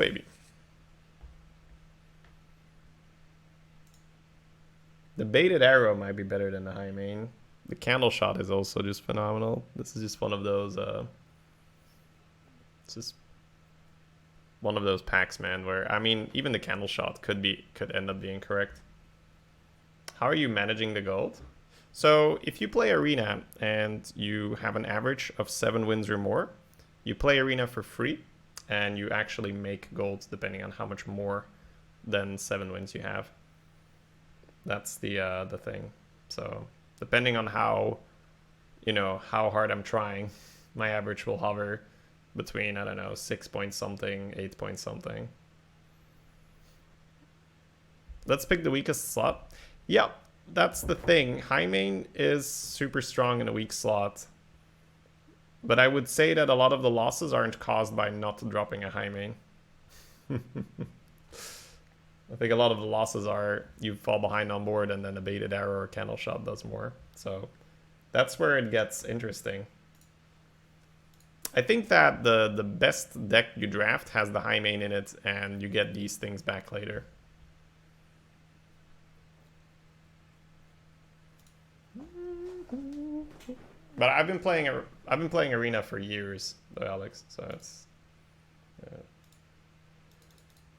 baby. The baited arrow might be better than the high main. The candle shot is also just phenomenal. This is just one of those it's just one of those packs, man, where I mean even the candle shot could end up being correct. How are you managing the gold? So if you play arena and you have an average of 7 wins or more, you play arena for free and you actually make gold depending on how much more than 7 wins you have. That's the thing. So depending on how hard I'm trying, my average will hover between, I don't know, 6 point something, 8 point something. Let's pick the weakest slot. Yeah, that's the thing. High main is super strong in a weak slot. But I would say that a lot of the losses aren't caused by not dropping a high main. I think a lot of the losses are you fall behind on board and then a baited arrow or candle shot does more. So that's where it gets interesting. I think that the best deck you draft has the high main in it and you get these things back later. But I've been playing arena for years, though, Alex. So it's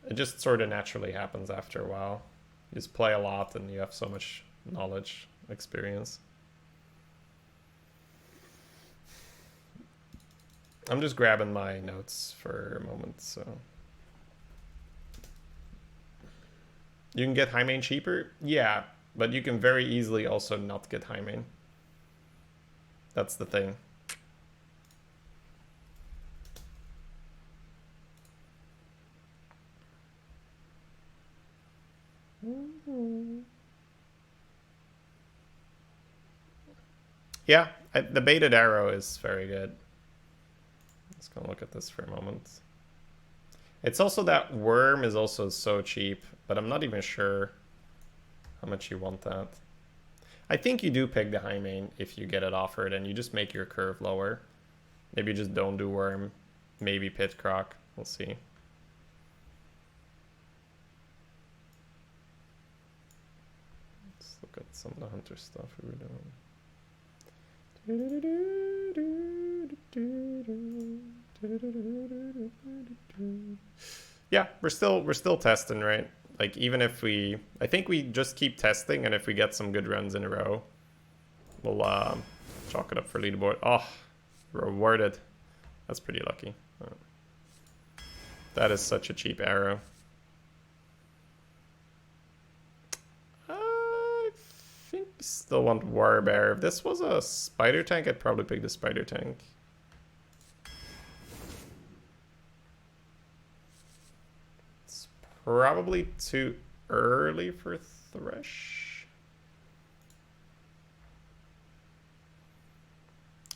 it just sort of naturally happens after a while. You just play a lot and you have so much knowledge, experience. I'm just grabbing my notes for a moment, so. You can get high main cheaper? Yeah, but you can very easily also not get high main. That's the thing. Yeah, the baited arrow is very good. Let's go look at this for a moment. It's also that worm is also so cheap, but I'm not even sure how much you want that. I think you do pick the high main if you get it offered and you just make your curve lower. Maybe you just don't do worm, maybe pit croc, we'll see. Let's look at some of the hunter stuff we were doing. Yeah, we're still testing, right? Like even if I think we just keep testing, and if we get some good runs in a row, we'll chalk it up for leaderboard. Oh, rewarded. That's pretty lucky. That is such a cheap arrow. I think we still want Warbear. If this was a spider tank, I'd probably pick the spider tank. It's probably too early for Thresh.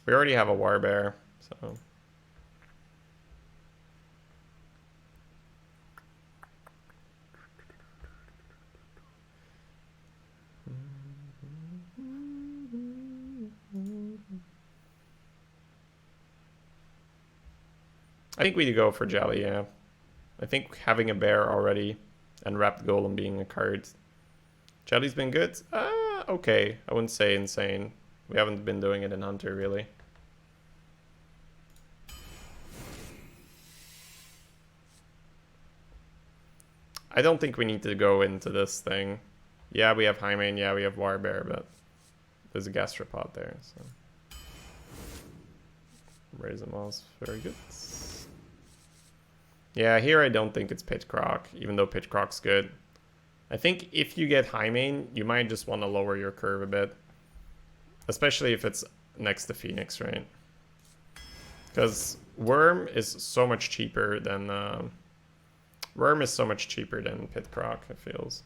We already have a Warbear, so. I think we go for Jelly, yeah. I think having a bear already and Wrapped Golem being a card. Jelly's been good? Okay. I wouldn't say insane. We haven't been doing it in Hunter, really. I don't think we need to go into this thing. Yeah, we have High Main, yeah, we have Warbear, but there's a Gastropod there, so. Raise them all, very good. Yeah, here I don't think it's Pit Croc, even though Pit Croc's good. I think if you get High Main, you might just want to lower your curve a bit. Especially if it's next to Phoenix, right? Because Worm is so much cheaper than... Worm is so much cheaper than Pit Croc, it feels.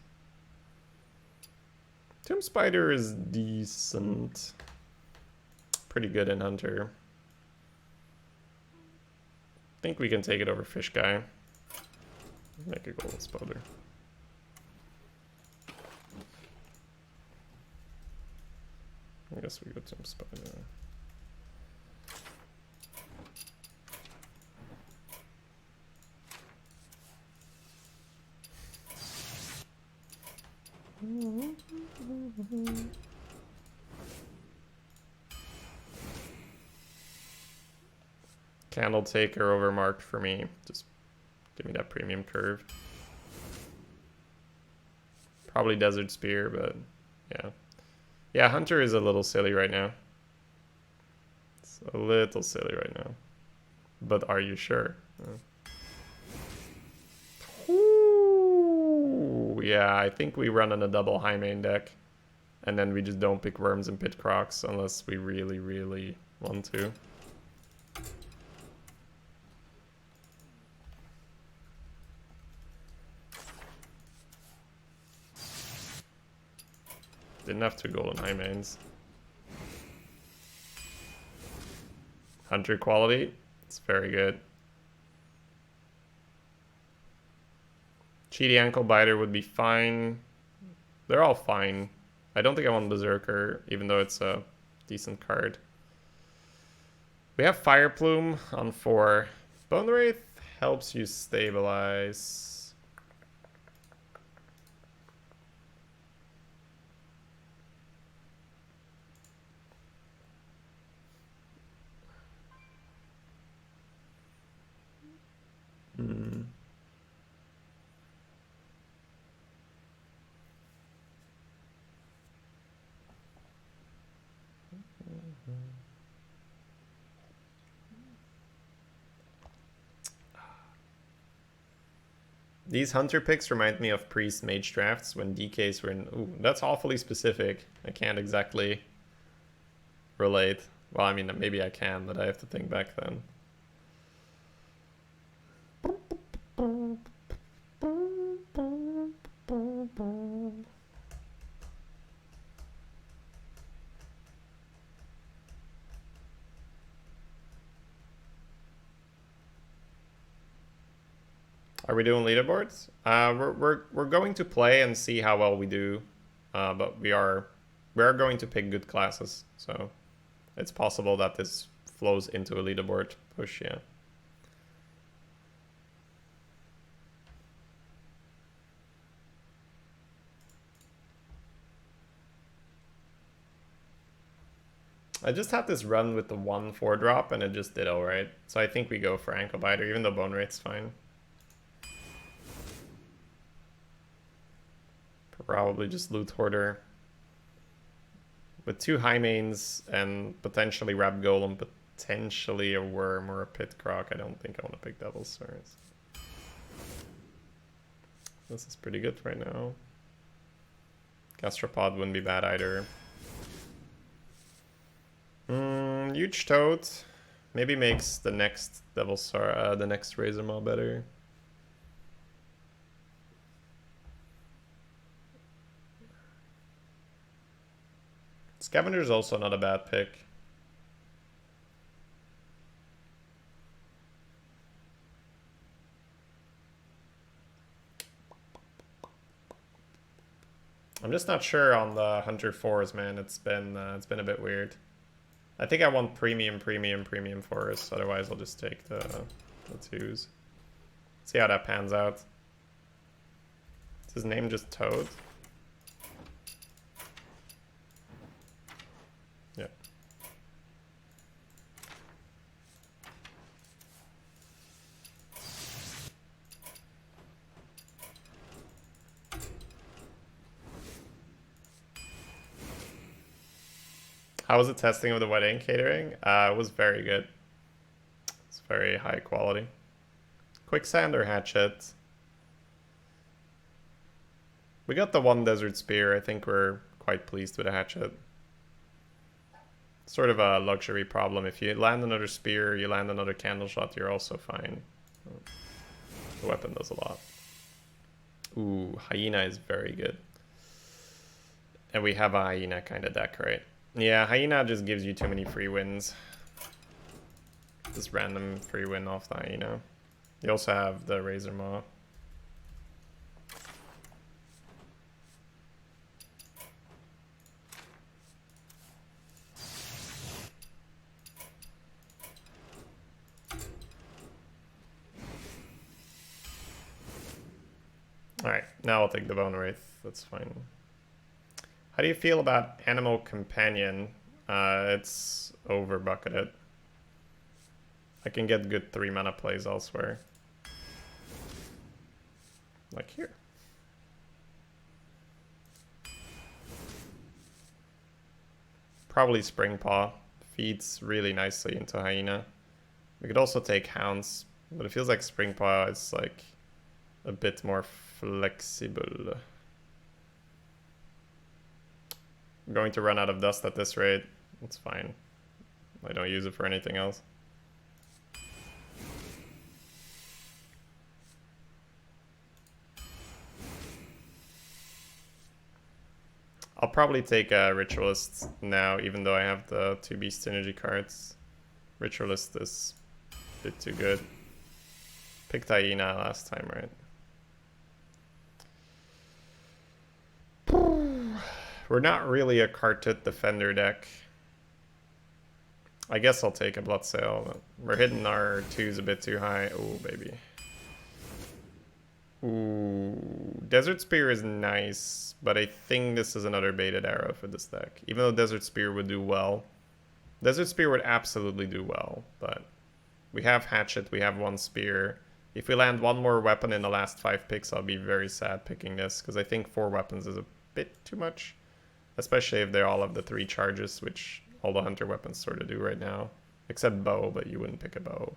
Tomb Spider is decent. Pretty good in Hunter. I think we can take it over Fish Guy. Make a Golden Spider. I guess we go Tomb Spider. Candle Taker over marked for me. Just give me that premium curve. Probably Desert Spear, but yeah. Yeah, Hunter is a little silly right now. It's a little silly right now. But are you sure? Ooh, yeah, I think we run on a double high main deck. And then we just don't pick Worms and Pit Crocs unless we really, really want to. Didn't have 2 golden high mains. Hunter quality, it's very good. Cheaty Ankle Biter would be fine. They're all fine. I don't think I want Berserker, even though it's a decent card. We have Fire Plume on 4. Bone Wraith helps you stabilize. These Hunter picks remind me of Priest Mage drafts when DKs were in... Ooh, that's awfully specific. I can't exactly relate. Well, I mean, maybe I can, but I have to think back then. Are we doing leaderboards? We're going to play and see how well we do, but we are going to pick good classes, so it's possible that this flows into a leaderboard push. Yeah. I just had this run with the 1/4 drop and it just did alright, so I think we go for Ankle Biter, even though Bone Wraith's fine. Probably just Loot Hoarder. With 2 high mains and potentially Rab Golem, potentially a Worm or a Pit Croc. I don't think I want to pick Devil's Swords. This is pretty good right now. Gastropod wouldn't be bad either. Huge Toad maybe makes the next the next Razor Maw better. Scavenger's also not a bad pick. I'm just not sure on the Hunter 4s, man. It's been a bit weird. I think I want premium 4s. Otherwise, I'll just take the 2s. See how that pans out. Is his name just Toad? Yeah. How was the testing of the wedding catering? It was very good. It's very high quality. Quicksand or Hatchet? We got the 1 Desert Spear. I think we're quite pleased with a Hatchet. Sort of a luxury problem. If you land another Spear, you land another Candle Shot, you're also fine. The weapon does a lot. Ooh, Hyena is very good. And we have a Hyena kind of deck, right? Yeah, Hyena just gives you too many free wins. Just random free win off the Hyena. You also have the Razor Maw. Alright, now I'll take the Bone Wraith. That's fine. How do you feel about Animal Companion? It's over bucketed. I can get good 3 mana plays elsewhere. Like here. Probably Spring Paw. Feeds really nicely into Hyena. We could also take Hounds, but it feels like Spring Paw is like a bit more flexible. I'm going to run out of dust at this rate. It's fine. I don't use it for anything else. I'll probably take a Ritualist now, even though I have the 2 Beast Synergy cards. Ritualist is a bit too good. Picked Hyena last time, right? We're not really a Kartut Defender deck. I guess I'll take a Bloodsail. We're hitting our 2s a bit too high. Oh, baby. Ooh, Desert Spear is nice, but I think this is another baited arrow for this deck. Even though Desert Spear would do well. Desert Spear would absolutely do well, but we have Hatchet, we have 1 Spear. If we land 1 more weapon in the last 5 picks, I'll be very sad picking this, because I think 4 weapons is a bit too much. Especially if they all have the 3 charges, which all the Hunter weapons sort of do right now. Except Bow, but you wouldn't pick a Bow.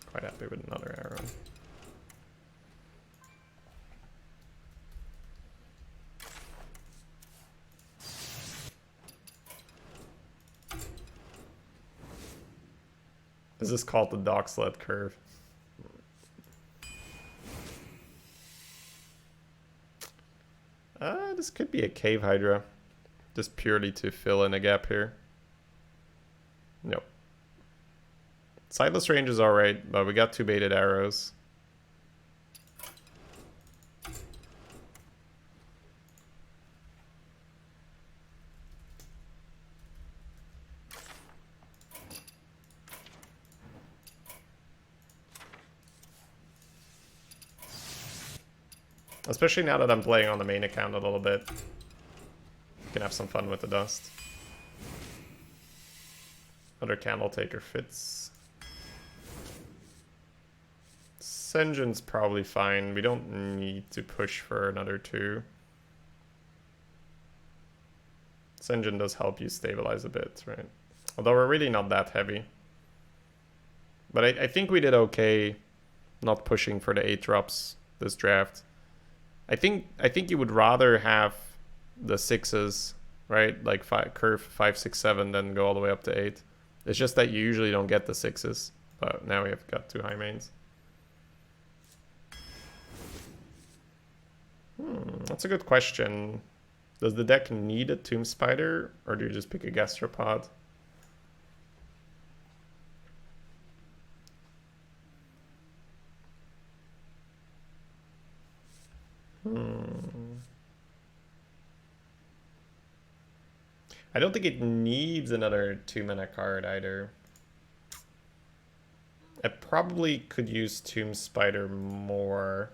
Quite happy with another arrow. This is called the dog sled curve. This could be a Cave Hydra. Just purely to fill in a gap here. Nope. Sightless range is alright, but we got 2 baited arrows. Especially now that I'm playing on the main account a little bit. You can have some fun with the dust. Another Candle Taker fits. Sen'jin's probably fine. We don't need to push for another 2. Sen'jin does help you stabilize a bit, right? Although we're really not that heavy. But I think we did okay not pushing for the 8 drops this draft. I think you would rather have the 6s, right? Like curve 5, 6, 7, then go all the way up to 8. It's just that you usually don't get the 6s, but now we have got 2 high mains. That's a good question. Does the deck need a Tomb Spider, or do you just pick a Gastropod? I don't think it needs another 2-mana card either. I probably could use Tomb Spider more.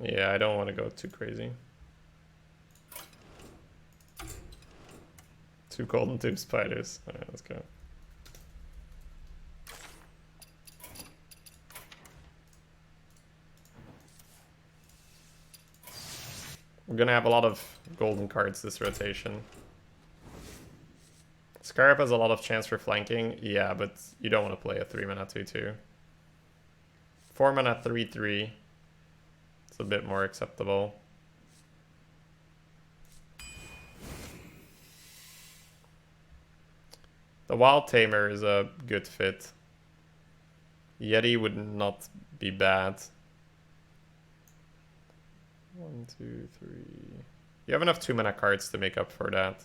Yeah, I don't want to go too crazy. 2 golden Tomb Spiders. Alright, let's go. We're gonna have a lot of golden cards this rotation. Scarab has a lot of chance for flanking. Yeah, but you don't want to play a 3-mana 2/2. 4-mana 3/3. It's a bit more acceptable. The Wild Tamer is a good fit. Yeti would not be bad. 1, 2, 3. You have enough 2-mana cards to make up for that.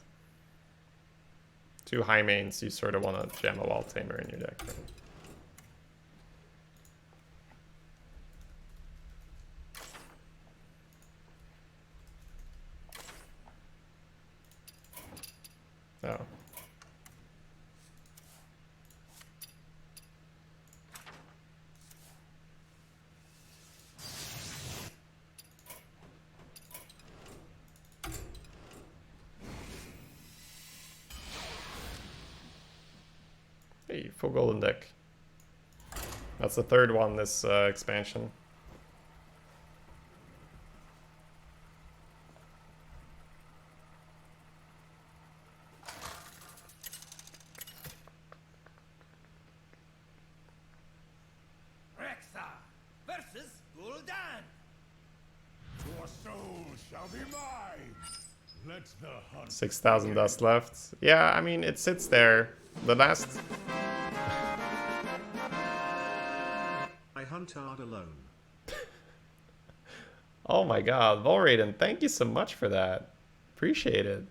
2 high mains, you sort of want to jam a Wild Tamer in your deck. Right? Oh. Hey, full golden deck. That's the third one this expansion. Versus Gul'dan. Your soul shall be mine. Let the hunt 6,000 dust left. Yeah, I mean, it sits there. The last... I hunt hard alone. Oh my god, Volraiden, thank you so much for that. Appreciate it.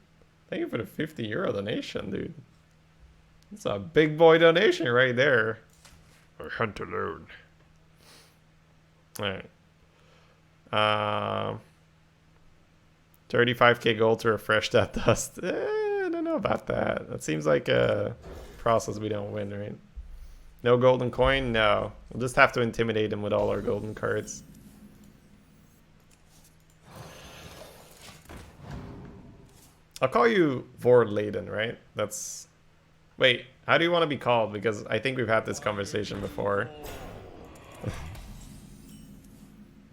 Thank you for the 50 euro donation, dude. It's a big boy donation right there. I hunt alone. Alright. 35k gold to refresh that dust. I don't know about that. That seems like a process we don't win, right? No golden coin? No. We'll just have to intimidate him with all our golden cards. I'll call you Vorladen, right? That's... Wait, how do you want to be called? Because I think we've had this conversation before.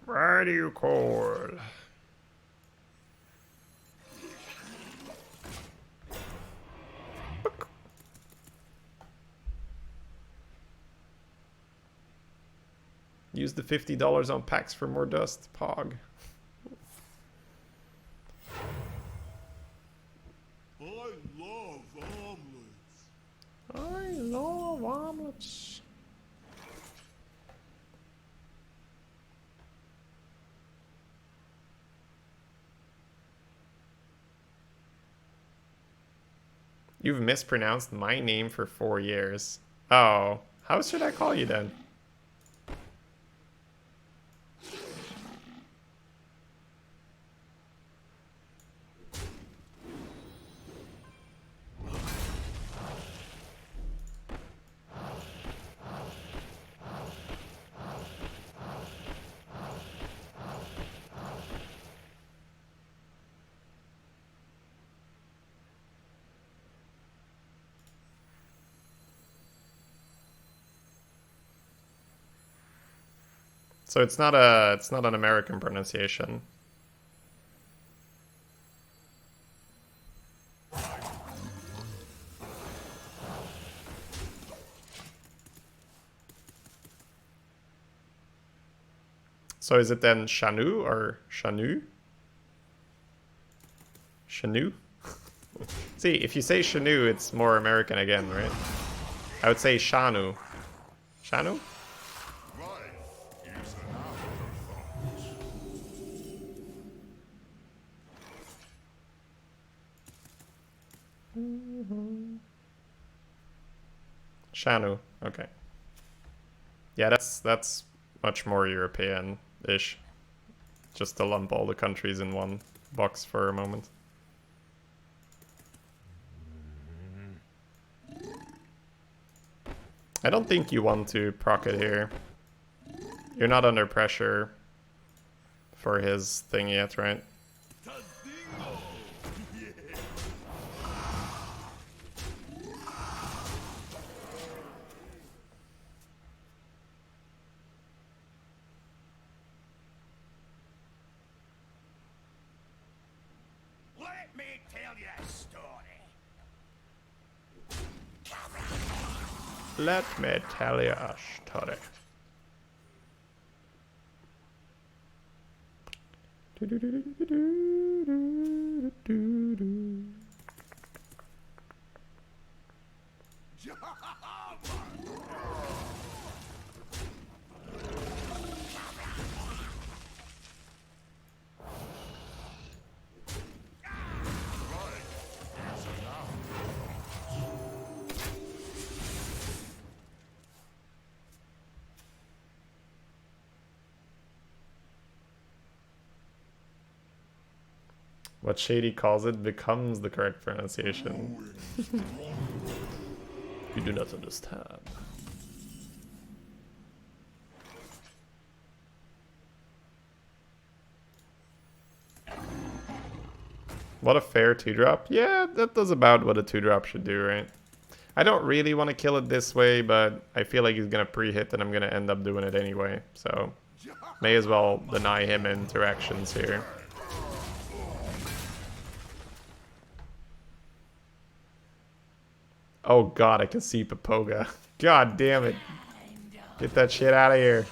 Why do you call? Use the $50 on packs for more dust, Pog. I love omelets. I love omelets. You've mispronounced my name for 4 years. Oh, how should I call you then? So it's not an American pronunciation. So is it then Shanu or Shanu? Shanu? See, if you say Shanu, it's more American again, right? I would say Shanu. Shanu? Shanu, okay. Yeah, that's much more European-ish. Just to lump all the countries in one box for a moment. I don't think you want to proc it here. You're not under pressure for his thing yet, right? Let me tell you a story. Let me tell you a story. What Shady calls it becomes the correct pronunciation. You do not understand. What a fair 2-drop. Yeah, that does about what a 2-drop should do, right? I don't really want to kill it this way, but I feel like he's going to pre-hit and I'm going to end up doing it anyway. So may as well deny him interactions here. Oh god, I can see Papoga. God damn it. Get that shit out of here.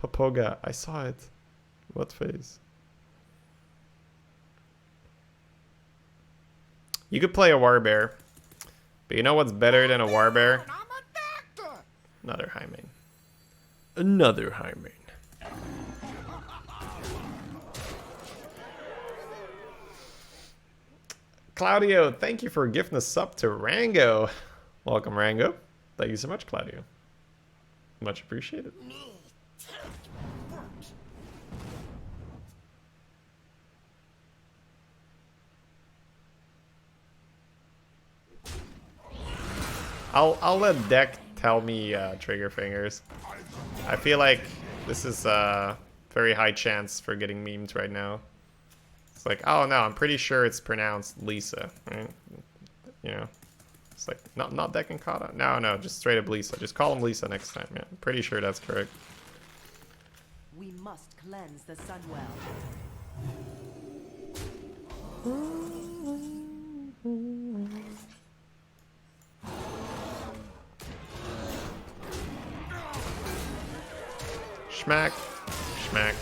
Papoga, I saw it. What face? You could play a Warbear. But you know what's better than a Warbear? Another High Main. Another High Main. Claudio, thank you for gifting a sub to Rango. Welcome, Rango. Thank you so much, Claudio. Much appreciated. I'll let deck tell me trigger fingers. I feel like this is very high chance for getting memed right now. It's like, oh no, I'm pretty sure it's pronounced Lisa, right? You know, it's like not Deck and Kata. No, just straight up Lisa. Just call him Lisa next time. Yeah, I'm pretty sure that's correct. We must cleanse the Sunwell. Schmack, schmack.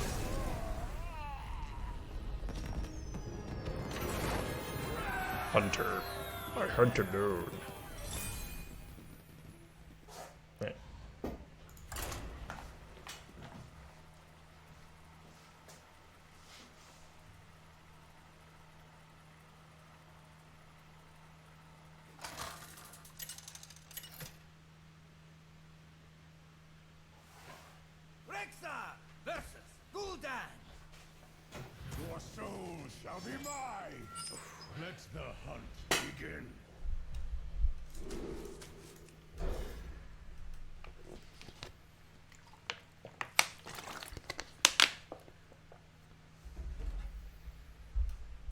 Hunter, I hunt alone. Right. Rexar versus Gul'dan. Your soul shall be mine. Let the hunt begin.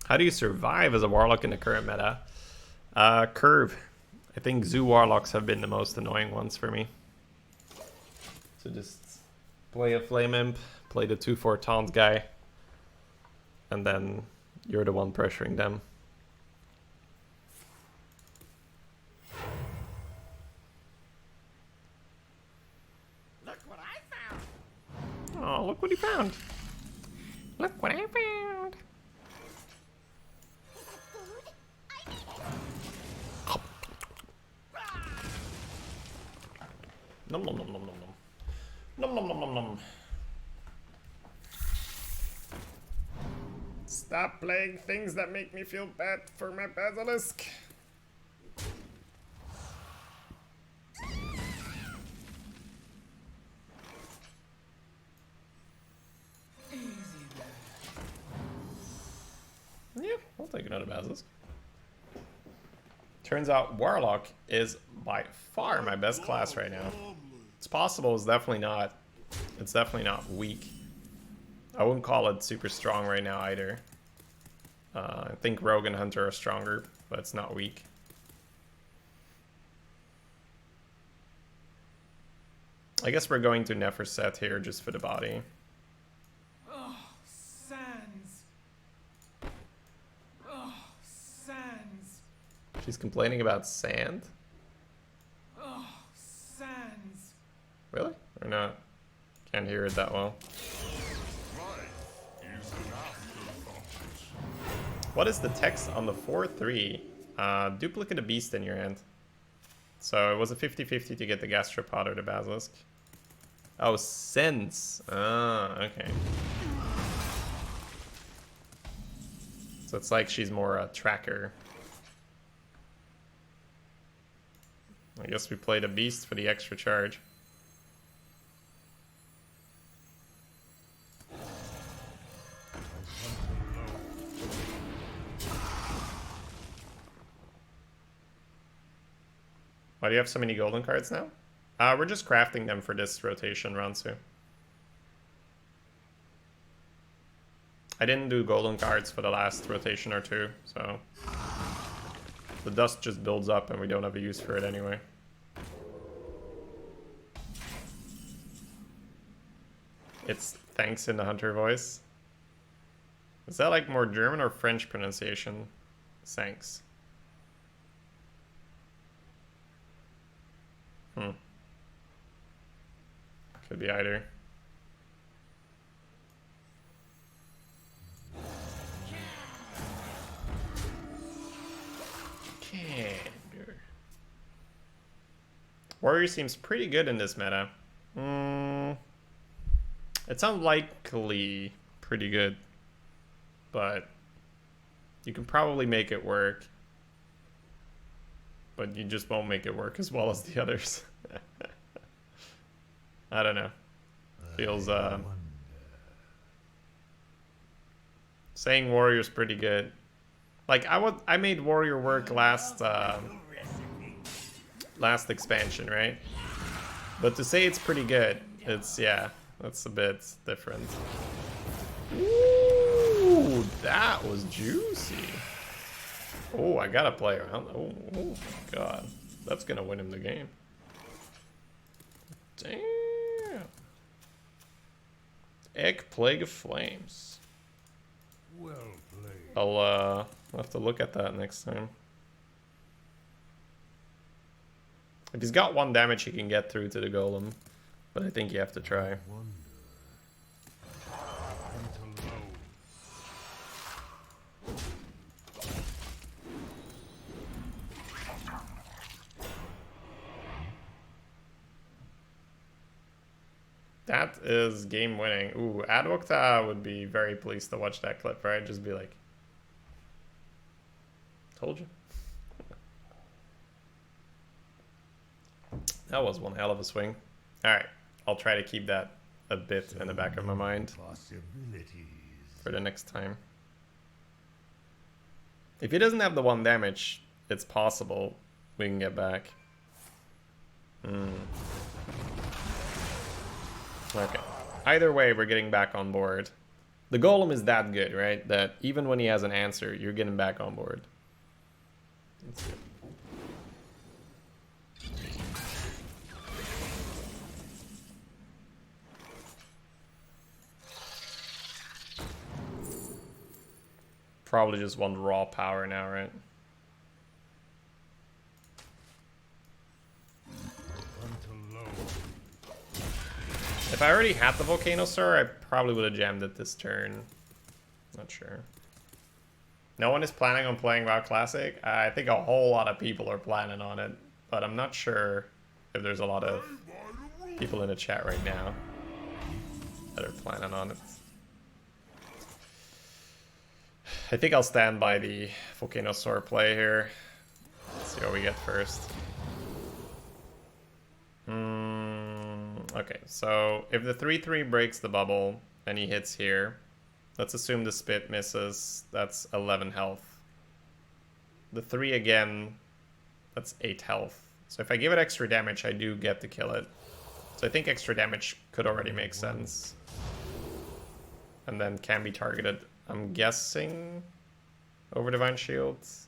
How do you survive as a Warlock in the current meta? Curve. I think Zoo Warlocks have been the most annoying ones for me. So just play a Flame Imp, play the 2/4 taunt guy, and then you're the one pressuring them. Look what I found. Oh, look what he found. Look what I found. Nom nom nom nom nom nom. Nom nom nom nom nom. Stop playing things that make me feel bad for my basilisk. Yeah, I'll take another basilisk. Turns out Warlock is by far my best class right now. It's possible, it's definitely not. It's definitely not weak. I wouldn't call it super strong right now either. I think Rogue and Hunter are stronger, but it's not weak. I guess we're going to Neferset here just for the body. Oh, sands. Oh, sands. She's complaining about sand? Oh, sands. Really? Or not? Can't hear it that well. What is the text on the 4-3? Duplicate a beast in your hand. So it was a 50-50 to get the Gastropod or the Basilisk. Oh, sense. Ah, okay. So it's like she's more a tracker. I guess we played a beast for the extra charge. Why do you have so many golden cards now? We're just crafting them for this rotation, Ransu. I didn't do golden cards for the last rotation or two, so the dust just builds up and we don't have a use for it anyway. It's thanks in the Hunter voice. Is that like more German or French pronunciation? Thanks. Could be either. Warrior seems pretty good in this meta. It's unlikely pretty good, but you can probably make it work. But you just won't make it work as well as the others. I don't know. Feels saying warrior's pretty good. Like I made warrior work last expansion, right? But to say it's pretty good, it's yeah, that's a bit different. Ooh, that was juicy. Oh, I gotta play around. Oh my god, that's gonna win him the game. Damn. Egg Plague of Flames. Well played. I'll have to look at that next time. If he's got 1 damage, he can get through to the golem, but I think you have to try. That is game winning. Ooh, Advocta would be very pleased to watch that clip, right? Just be like, told you. That was one hell of a swing. Alright, I'll try to keep that a bit in the back of my mind for the next time. If he doesn't have the 1 damage, it's possible we can get back. Okay. Either way, we're getting back on board. The golem is that good, right? That even when he has an answer, you're getting back on board. That's good. Probably just want raw power now, right? If I already had the Volcanosaur, I probably would have jammed it this turn. Not sure. No one is planning on playing WoW Classic. I think a whole lot of people are planning on it, but I'm not sure if there's a lot of people in the chat right now that are planning on it. I think I'll stand by the Volcanosaur play here. Let's see what we get first. Okay, so if the 3/3 breaks the bubble and he hits here, let's assume the spit misses. That's 11 health. The 3 again, that's 8 health. So if I give it extra damage, I do get to kill it. So I think extra damage could already make sense. And then can be targeted, I'm guessing, over Divine Shields.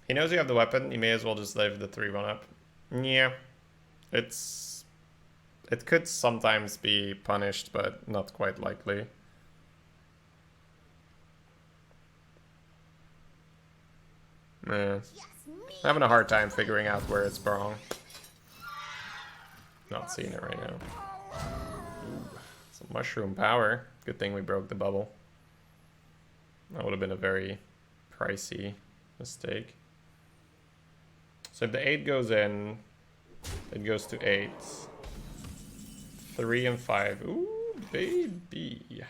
He knows you have the weapon, you may as well just leave the 3/1 up. Yeah. It could sometimes be punished, but not quite likely. I'm having a hard time figuring out where it's wrong. Not seeing it right now. Ooh, some mushroom power. Good thing we broke the bubble. That would have been a very pricey mistake. So if the 8 goes in, it goes to 8. 3 and 5. Ooh, baby.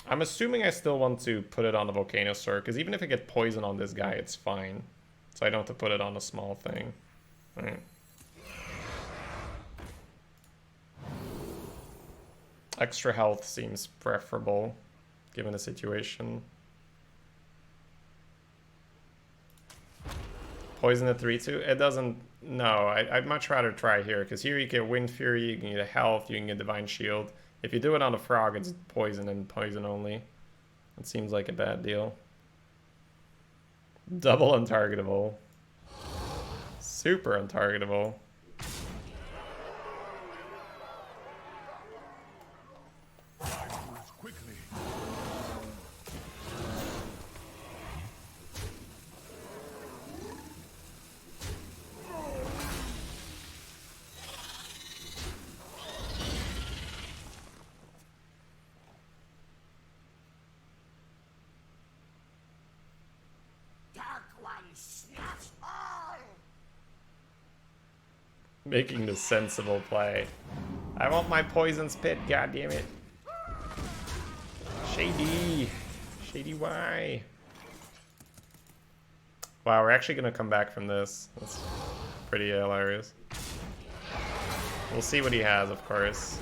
I'm assuming I still want to put it on the Volcanosaur, because even if I get poison on this guy, it's fine. So I don't have to put it on a small thing. Alright. Extra health seems preferable, given the situation. Poison at 3-2? It doesn't... No, I'd much rather try here, because here you get Wind Fury, you can get health, you can get Divine Shield. If you do it on a frog, it's poison and poison only. It seems like a bad deal. Double untargetable. Super untargetable. Quickly. Dark One snuffs all. Making the sensible play. I want my poison spit, goddammit. Shady. Shady Y. Wow, we're actually gonna come back from this. That's pretty hilarious. We'll see what he has, of course.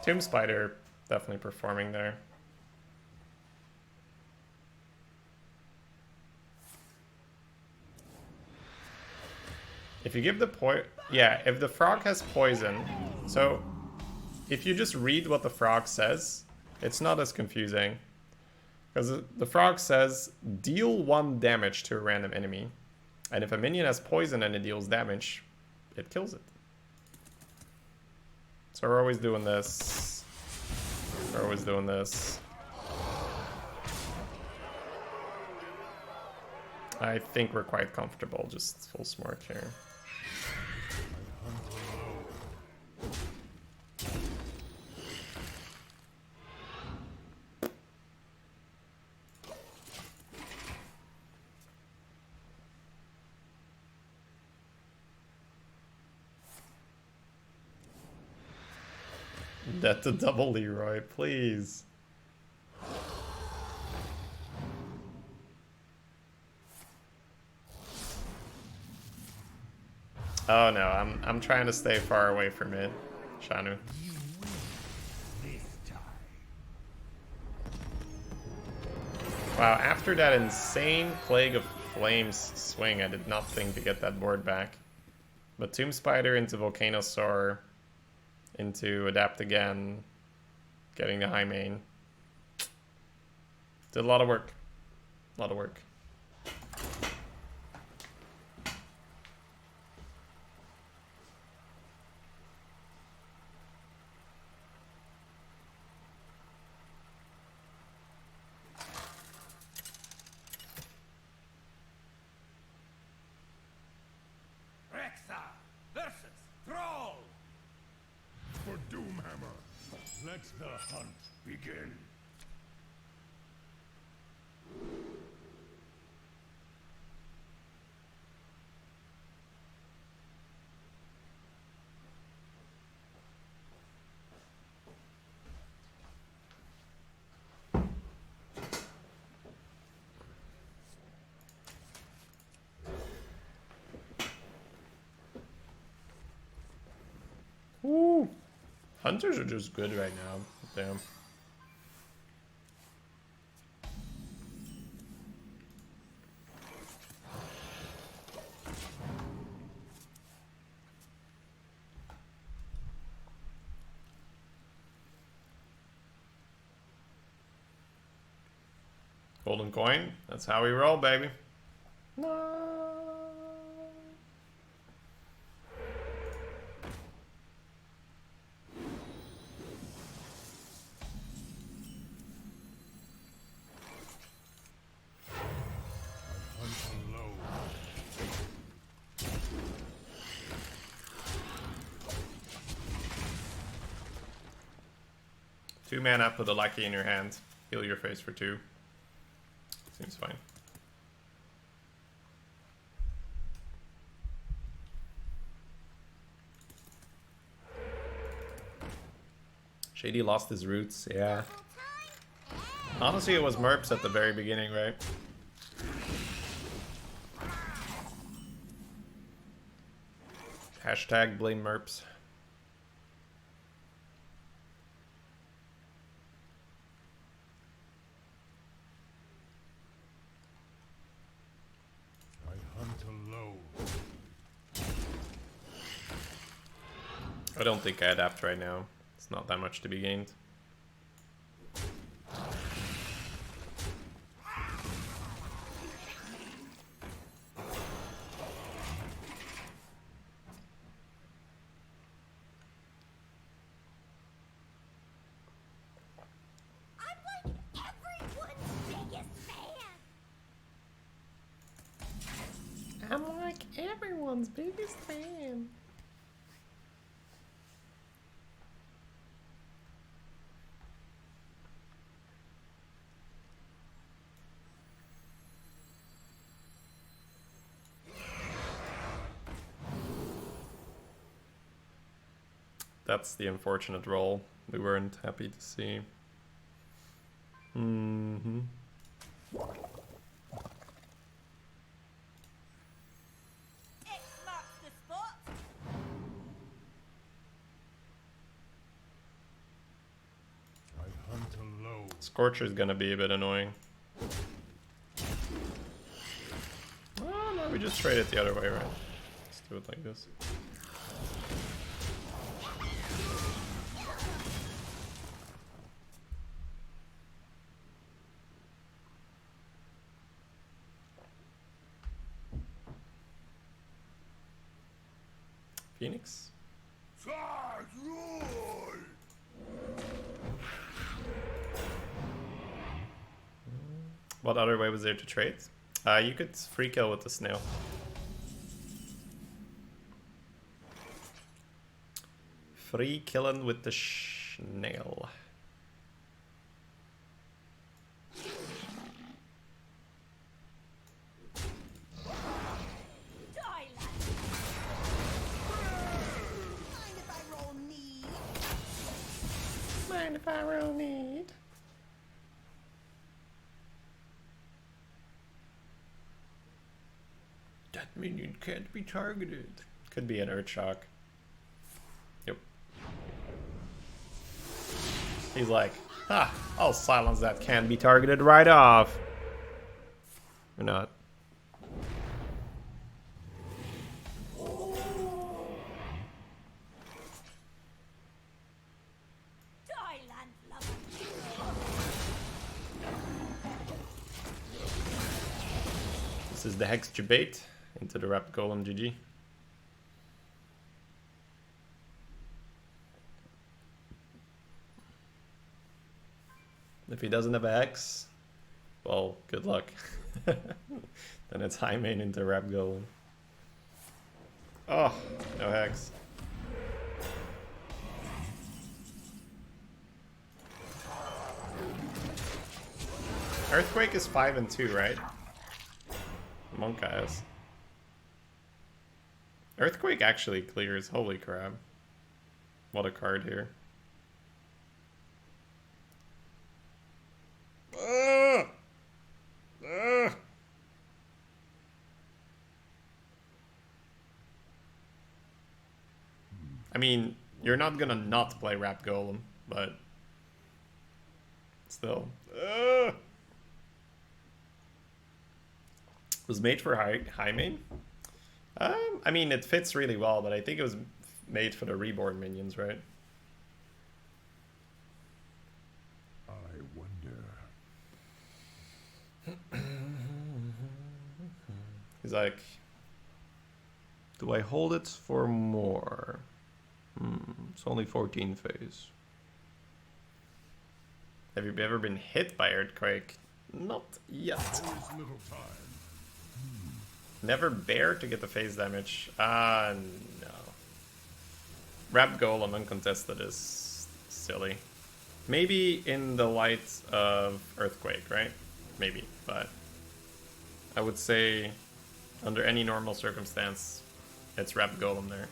Tomb Spider definitely performing there. If you give the yeah, if the frog has poison, so if you just read what the frog says, it's not as confusing. Because the frog says, deal 1 damage to a random enemy. And if a minion has poison and it deals damage, it kills it. So we're always doing this. We're always doing this. I think we're quite comfortable, just full SMOrc here. That to double Leroy, please. Oh no, I'm trying to stay far away from it, Shanu. Wow, after that insane Plague of Flames swing, I did not think to get that board back. But Tomb Spider into Volcanosaur, into Adapt Again, getting the high main. Did a lot of work. A lot of work. Rexa versus Thrall. For Doomhammer, let the hunt begin. Woo! Hunters are just good right now. Damn. Golden coin. That's how we roll, baby. No. Two mana, put a lucky in your hand. Heal your face for 2. Seems fine. Shady lost his roots, yeah. Honestly, it was Merps at the very beginning, right? Hashtag blame merps. I hunt alone. I don't think I adapt right now. It's not that much to be gained. I'm like everyone's biggest fan. That's the unfortunate roll we weren't happy to see. I hunt alone. Scorcher's gonna be a bit annoying. Oh, no, we just trade it the other way, right? Let's do it like this. Phoenix. What other way was there to trade? You could free kill with the snail. Free killing with the snail. Mind if I roll need? That minion can't be targeted. Could be an Earth Shock. Yep. He's like, ha, I'll silence that can be targeted right off. Or not. This is the Hex Debate into the Wrapped Golem GG. If he doesn't have a Hex, well, good luck. Then it's high main into Wrapped Golem. Oh, no Hex. Earthquake is 5 and 2, right? Monk has. Earthquake actually clears. Holy crap. What a card here. I mean, you're not gonna not play Wrapped Golem, but still. Was made for high main? I mean, it fits really well, but I think it was made for the reborn minions, right? I wonder. He's like, do I hold it for more? It's only 14 phase. Have you ever been hit by Earthquake? Not yet. There is little time. Never bear to get the phase damage. No. Wrapped Golem uncontested is silly. Maybe in the light of Earthquake, right? Maybe, but I would say under any normal circumstance, it's Wrapped Golem there.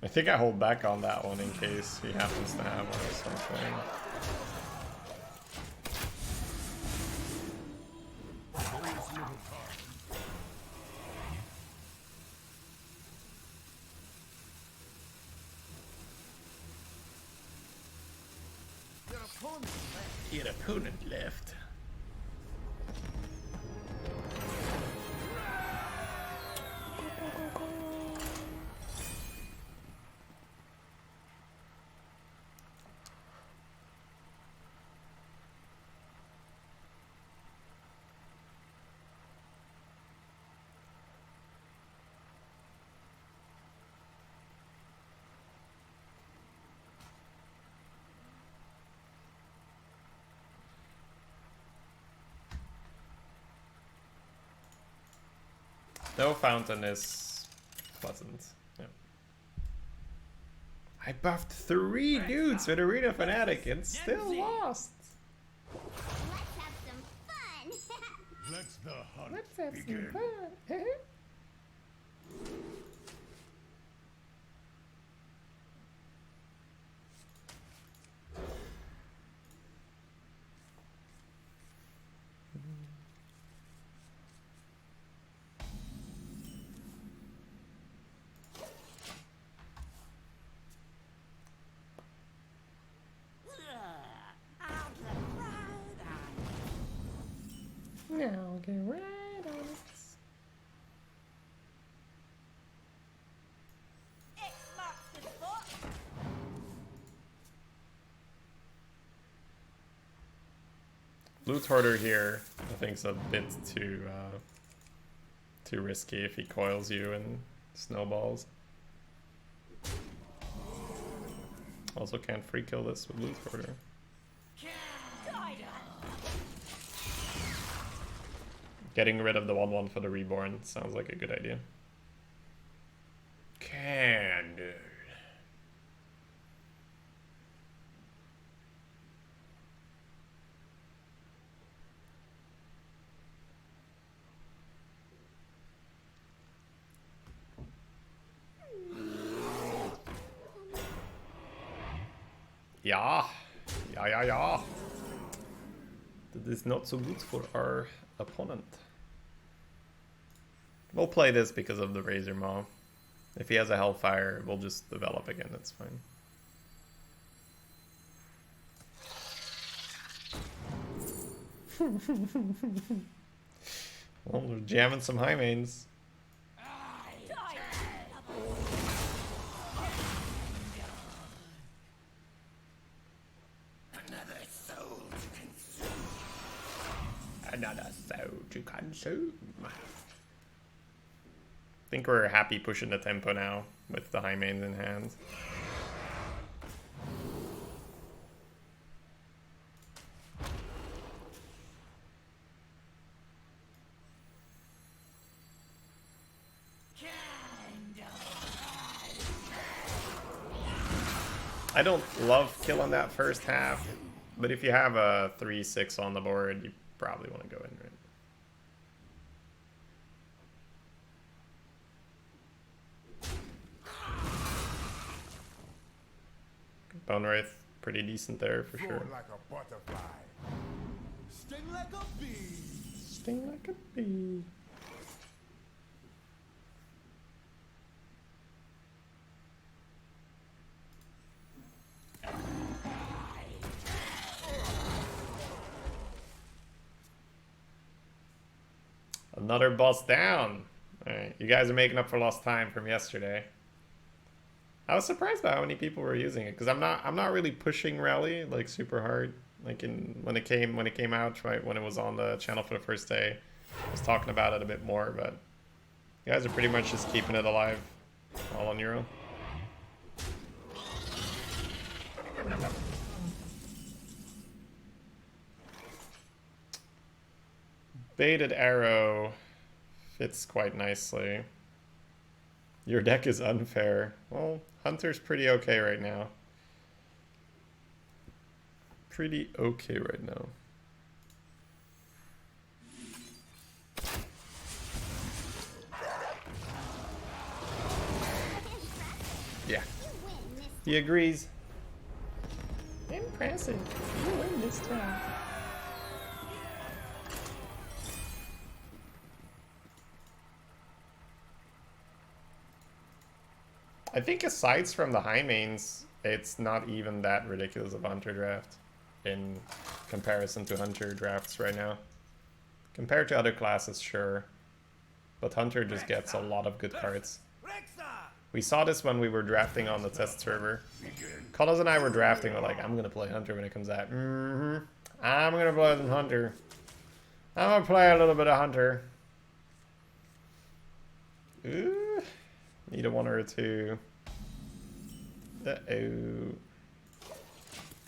I think I hold back on that one in case he happens to have one or something. Your opponent left. No fountain is pleasant. Yeah. I buffed 3 dudes with Arena Fanatic and still lost. Let's have some fun. Let the hunt Let's have begin. some fun. I'll get right on. Now get right on it. X marks the spot. Loot Hoarder here, I think, is a bit too risky if he coils you and snowballs. Also can't free kill this with Loot Hoarder. Getting rid of the 1/1 for the Reborn sounds like a good idea. Candid. Yeah. Yeah. That is not so good for our opponent. We'll play this because of the Razor Maw. If he has a Hellfire, we'll just develop again, that's fine. Well, we're jamming some high mains. Another soul to consume. I think we're happy pushing the tempo now with the high mains in hand. I don't love killing that first half, but if you have a 3-6 on the board, you probably want to go in, right? Bone Wraith, pretty decent there for Soar sure. like a butterfly. Sting like a bee. Sting like a bee. Another boss down. Alright, you guys are making up for lost time from yesterday. I was surprised by how many people were using it because I'm not really pushing Rally like super hard. Like when it came out, right, when it was on the channel for the first day, I was talking about it a bit more, but you guys are pretty much just keeping it alive all on your own. Baited Arrow fits quite nicely. Your deck is unfair. Well, Hunter's pretty okay right now. Pretty okay right now. Yeah. He agrees. Impressive. You win this time. I think aside from the high mains, it's not even that ridiculous of Hunter draft. in comparison to Hunter drafts right now. Compared to other classes, sure. But Hunter just gets a lot of good cards. We saw this when we were drafting on the test server. Collis and I were drafting, we're like, I'm gonna play Hunter when it comes out. I'm gonna play some Hunter. I'm gonna play a little bit of Hunter. Ooh. Need a 1 or a 2. Uh-oh.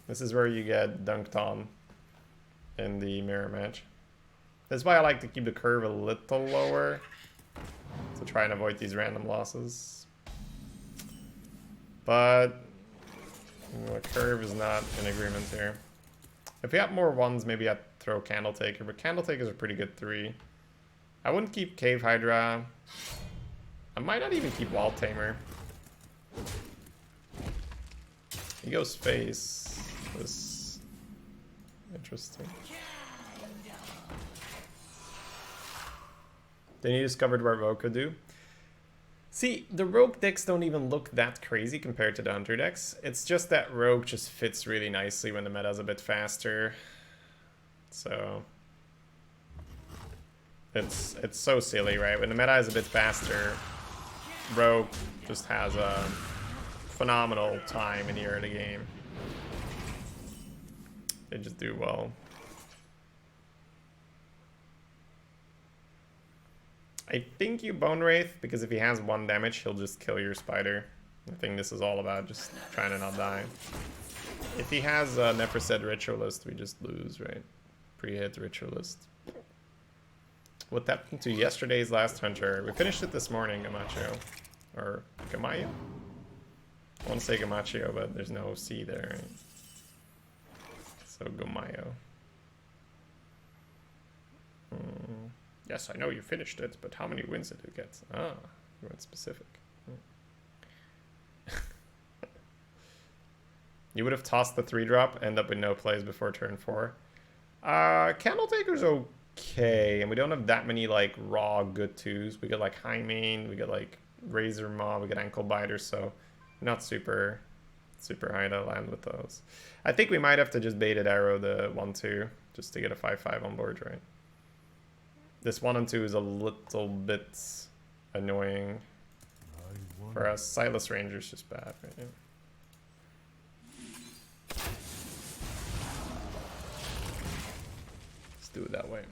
This is where you get dunked on in the mirror match. That's why I like to keep the curve a little lower to try and avoid these random losses. But the curve is not in agreement here. If we have more 1s, maybe I'd throw Candle Taker, but Candle Taker is a pretty good 3. I wouldn't keep Cave Hydra. I might not even keep Wall Tamer. He goes face. This interesting. Then you discovered what Rogue could do. See, the Rogue decks don't even look that crazy compared to the Hunter decks. It's just that Rogue just fits really nicely when the meta's a bit faster. So it's so silly, right? When the meta is a bit faster, Rogue just has a phenomenal time in the early game. They just do well. I think you Bone Wraith, because if he has 1 damage, he'll just kill your spider. I think this is all about just trying to not die. If he has a Nephroset Ritualist, we just lose, right? Pre-hit Ritualist. What happened to yesterday's last Hunter? We finished it this morning, Gamacho. Or Gamayo? I want to say Gamacho, but there's no C there, right? So Gamayo. Yes, I know you finished it, but how many wins did it get? Ah, you went specific. You would have tossed the 3-drop, end up with no plays before turn 4. Candle Taker's okay, and we don't have that many like raw good 2s. We got like High Main, we got like Razor Maw, we got Ankle Biter, so not super high to land with those. I think we might have to just baited arrow the 1-2 just to get a 5-5 on board, right? This 1 and 2 is a little bit annoying for us. Sightless Ranger's just bad, right? Yeah. Let's do it that way.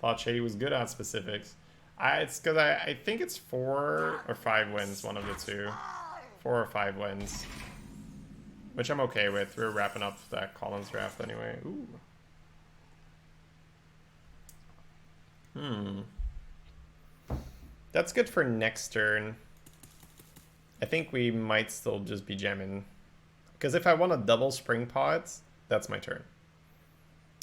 Thought Shady was good on specifics. It's because I think it's 4 or 5 wins, one of the two. 4 or 5 wins. Which I'm okay with. We're wrapping up that Collins draft anyway. Ooh. That's good for next turn. I think we might still just be jamming. Because if I want to double Spring Pods, that's my turn.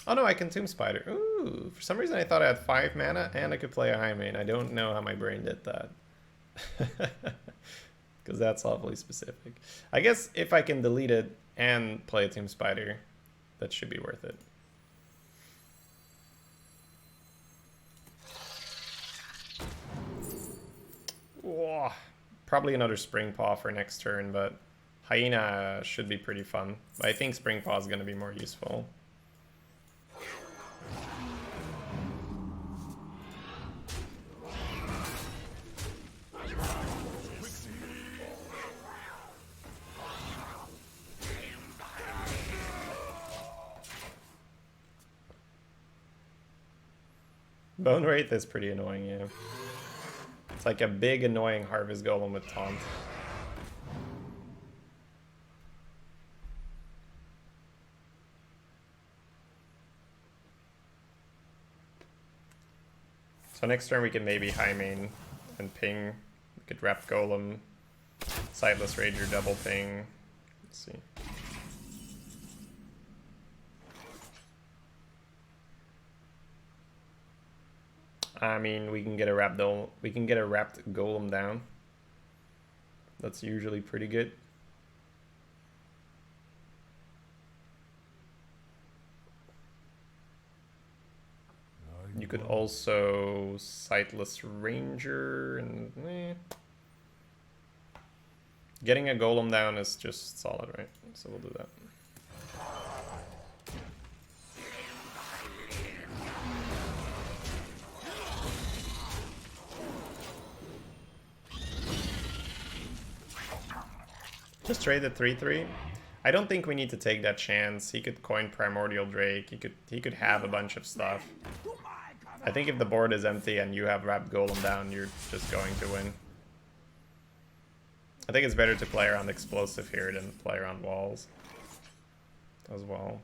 Oh no, I can Tomb Spider. Ooh, for some reason I thought I had 5 mana and I could play a High Main. I don't know how my brain did that. Because that's awfully specific. I guess if I can delete it and play a Tomb Spider, that should be worth it. Whoa. Probably another Spring Paw for next turn, but Hyena should be pretty fun. But I think Spring Paw is going to be more useful. Bone Wraith is pretty annoying, yeah. It's like a big annoying Harvest Golem with Taunt. So next turn we can maybe High Main and ping. We could Wrap Golem, Sightless Rager, double ping. Let's see. I mean, we can get a wrapped golem down. That's usually pretty good. You could also Sightless Ranger and Getting a golem down is just solid, right? So we'll do that. Just trade the 3/3. I don't think we need to take that chance. He could coin Primordial Drake. He could have a bunch of stuff. I think if the board is empty and you have Wrapped Golem down, you're just going to win. I think it's better to play around Explosive here than play around walls as well.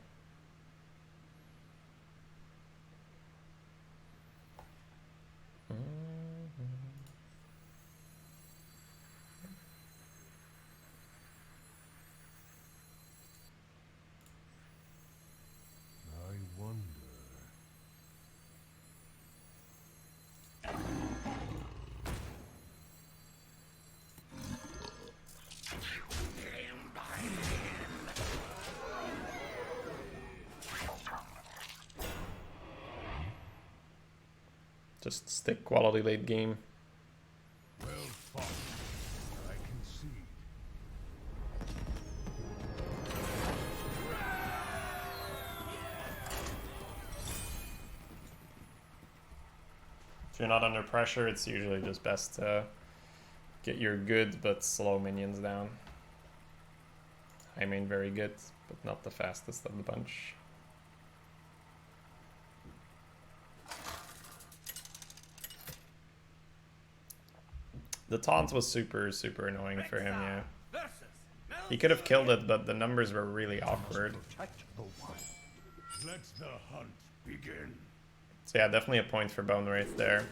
I wonder. Just stick quality late game. Well fought. I concede. If you're not under pressure, it's usually just best to get your good but slow minions down. I mean, very good, but not the fastest of the bunch. The taunt was super annoying for him, yeah. He could have killed it, but the numbers were really awkward. Let the hunt begin. So yeah, definitely a point for Bone Wraith there.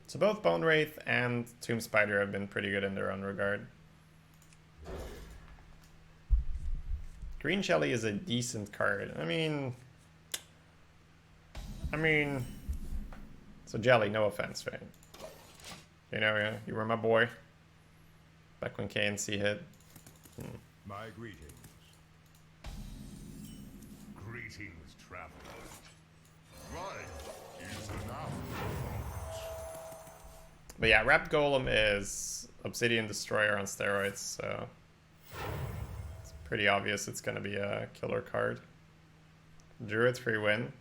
So both Bone Wraith and Tomb Spider have been pretty good in their own regard. Green Shelly is a decent card. I mean... So Jelly, no offense, right? You know, yeah, you were my boy. Back when KNC hit. My greetings. Greetings, traveler. Life is enough. But yeah, Wrapped Golem is Obsidian Destroyer on steroids, so it's pretty obvious it's gonna be a killer card. Druid free win.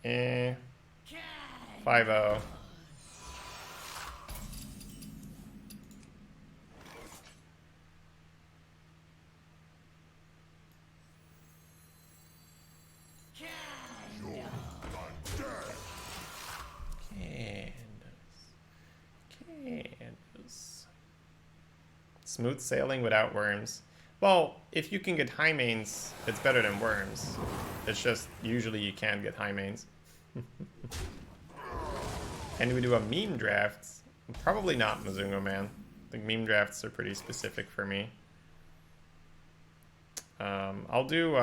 5-0. Smooth sailing without worms. Well, if you can get high mains, it's better than worms. It's just usually you can't get high mains. And we do a meme draft. Probably not Mazungo Man. I think meme drafts are pretty specific for me. I'll do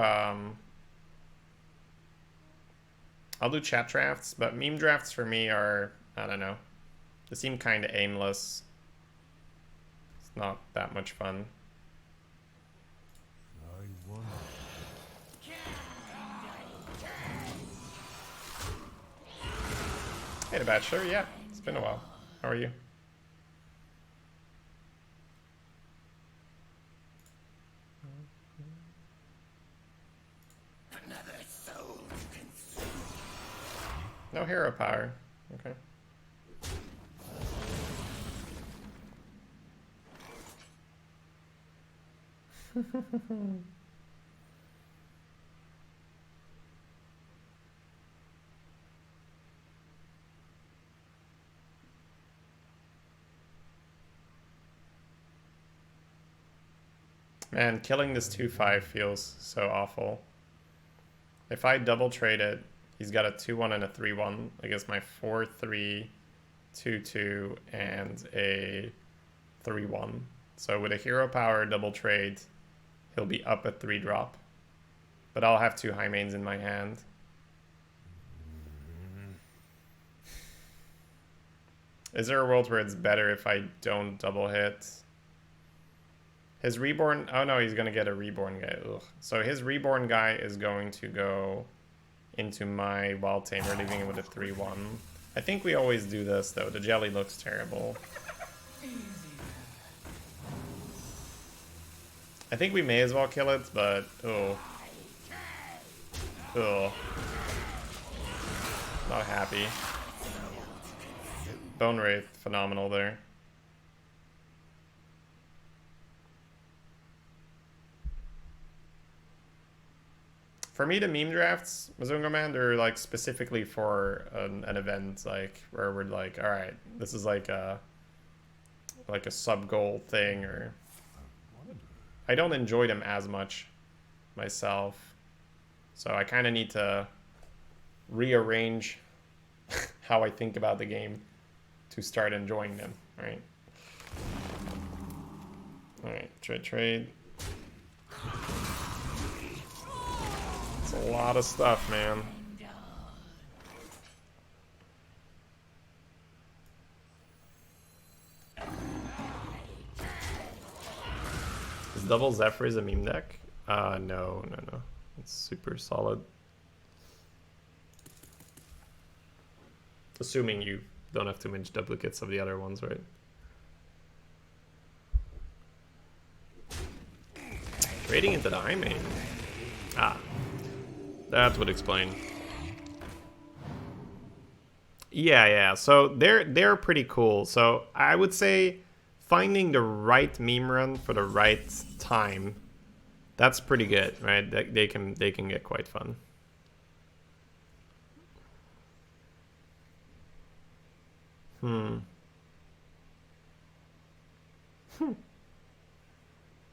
chat drafts, but meme drafts for me are, I don't know. They seem kind of aimless. It's not that much fun. I wonder. Hey, the Bachelor, yeah, it's been a while. How are you? Another soul to consume. No hero power. Okay. Man, killing this 2/5 feels so awful. If I double trade it, he's got a 2/1 and a 3/1 against my 4/3, 2/2, and a 3/1. So with a hero power double trade, he'll be up a 3-drop. But I'll have 2 high mains in my hand. Is there a world where it's better if I don't double hit? His reborn... Oh no, he's going to get a reborn guy. Ugh. So his reborn guy is going to go into my Wild Tamer, leaving him with a 3/1. I think we always do this, though. The jelly looks terrible. I think we may as well kill it, but oh. Oh. Not happy. Bone Wraith, phenomenal there. For me, the meme drafts, Mazunga Man, they're like specifically for an event, like where we're like, all right, this is like a sub goal thing, or I don't enjoy them as much myself, so I kind of need to rearrange how I think about the game to start enjoying them, right? All right, trade. It's a lot of stuff, man. Is Double Zephyr a meme deck? No. It's super solid. Assuming you don't have too many duplicates of the other ones, right? Trading into the high main. Ah. That would explain. Yeah. So they're pretty cool. So I would say finding the right meme run for the right time, that's pretty good, right? They can get quite fun.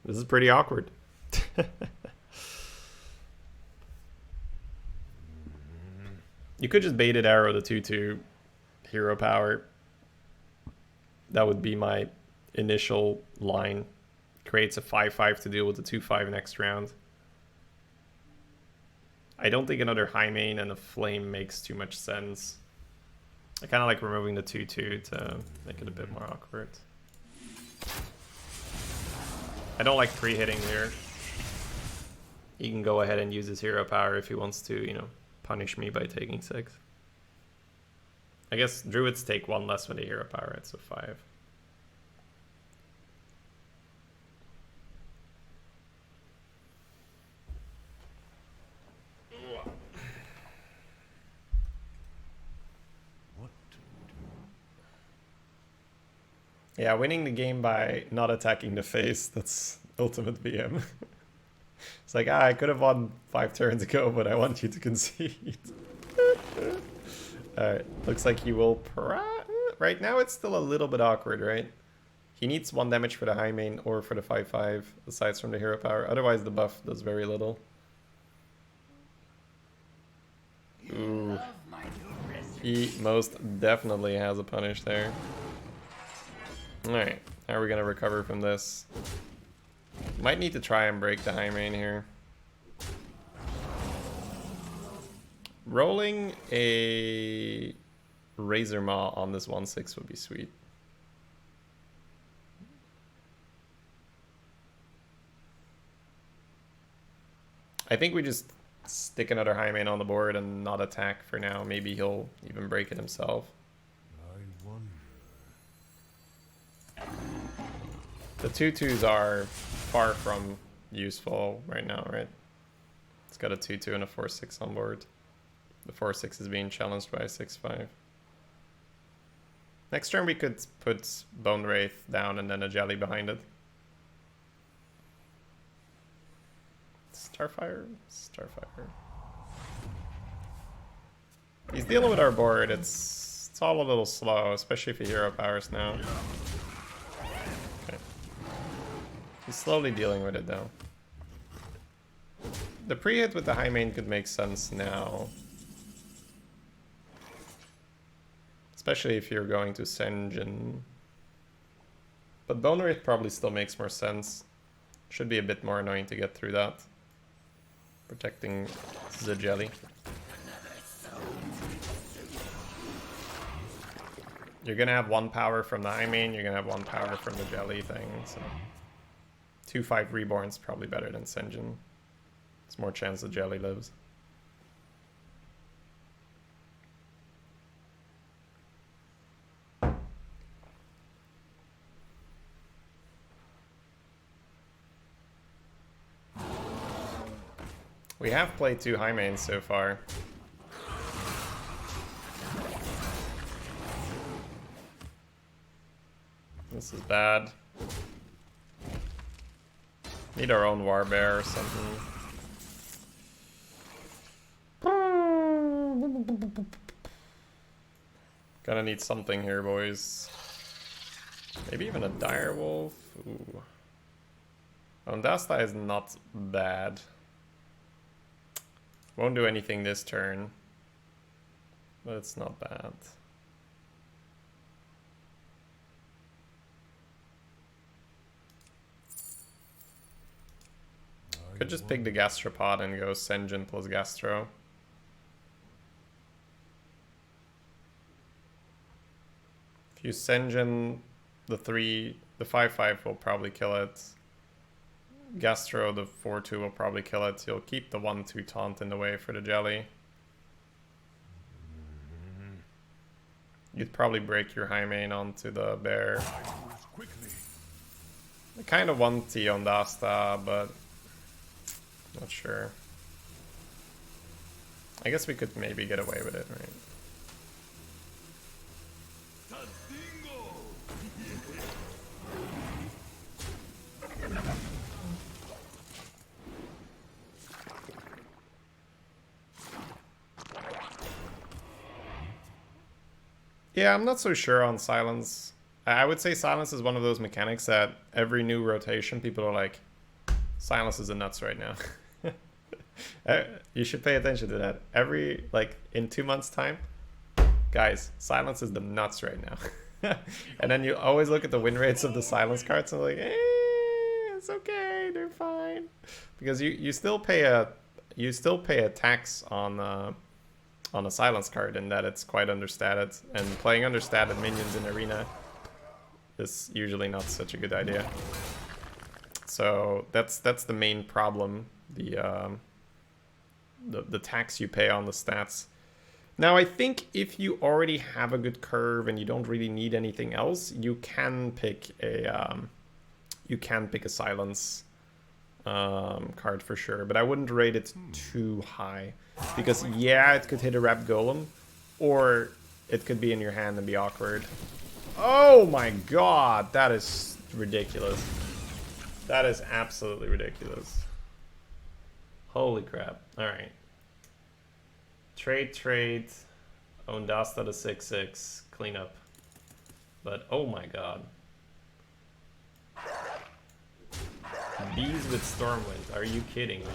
This is pretty awkward. You could just baited arrow the 2/2 hero power. That would be my initial line. Creates a 5/5 to deal with the 2/5 next round. I don't think another high main and a flame makes too much sense. I kind of like removing the 2/2 to make it a bit more awkward. I don't like pre-hitting here. He can go ahead and use his hero power if he wants to, you know, punish me by taking 6. I guess druids take 1 less with a hero power, right? So 5. Yeah, winning the game by not attacking the face, that's ultimate BM. It's like, I could have won 5 turns ago, but I want you to concede. Alright, looks like he will... Right now it's still a little bit awkward, right? He needs 1 damage for the high main or for the 5/5, aside from the hero power. Otherwise the buff does very little. Ooh. He most definitely has a punish there. Alright, how are we going to recover from this? Might need to try and break the high main here. Rolling a Razor Maw on this 1/6 would be sweet. I think we just stick another high main on the board and not attack for now. Maybe he'll even break it himself. I wonder. The 2/2s are far from useful right now, right? It's got a 2/2 and a 4/6 on board. The 4/6 is being challenged by a 6/5. Next turn we could put Bone Wraith down and then a Jelly behind it. Starfire? He's dealing with our board. It's all a little slow, especially if he hero powers now. Okay. He's slowly dealing with it though. The pre-hit with the high main could make sense now. Especially if you're going to Senjin. But Bone Wraith probably still makes more sense. Should be a bit more annoying to get through that. Protecting the Jelly. You're gonna have 1 power from the high main, you're gonna have 1 power from the Jelly thing, so 2/5 Reborn's probably better than Senjin. It's more chance the Jelly lives. We have played 2 high mains so far. This is bad. Need our own warbear or something. Gonna need something here, boys. Maybe even a direwolf. Ooh. Ondasta is not bad. Won't do anything this turn, but it's not bad. Could just pick the gastropod and go Sen'jin plus Gastro. If you Sen'jin the 5/5 will probably kill it. Gastro, the 4/2 will probably kill it. You'll keep the 1/2 taunt in the way for the jelly. You'd probably break your high main onto the bear. I kind of want the Ondasta, but not sure. I guess we could maybe get away with it, right? Yeah, I'm not so sure on silence. I would say silence is one of those mechanics that every new rotation people are like, silence is the nuts right now. You should pay attention to that. In 2 months time, guys, silence is the nuts right now. And then you always look at the win rates of the silence cards and like, it's okay, they're fine. Because you still pay a tax on a silence card, in that it's quite understated, and playing understated minions in arena is usually not such a good idea. So that's the main problem, the tax you pay on the stats. Now I think if you already have a good curve and you don't really need anything else, you can pick a silence card for sure, but I wouldn't rate it too high, because yeah, it could hit a Rap Golem, or it could be in your hand and be awkward. Oh my god, that is ridiculous. That is absolutely ridiculous. Holy crap. Alright. Trade. Ondasta to 6/6. Clean up. But oh my god. Bees with Stormwind. Are you kidding me?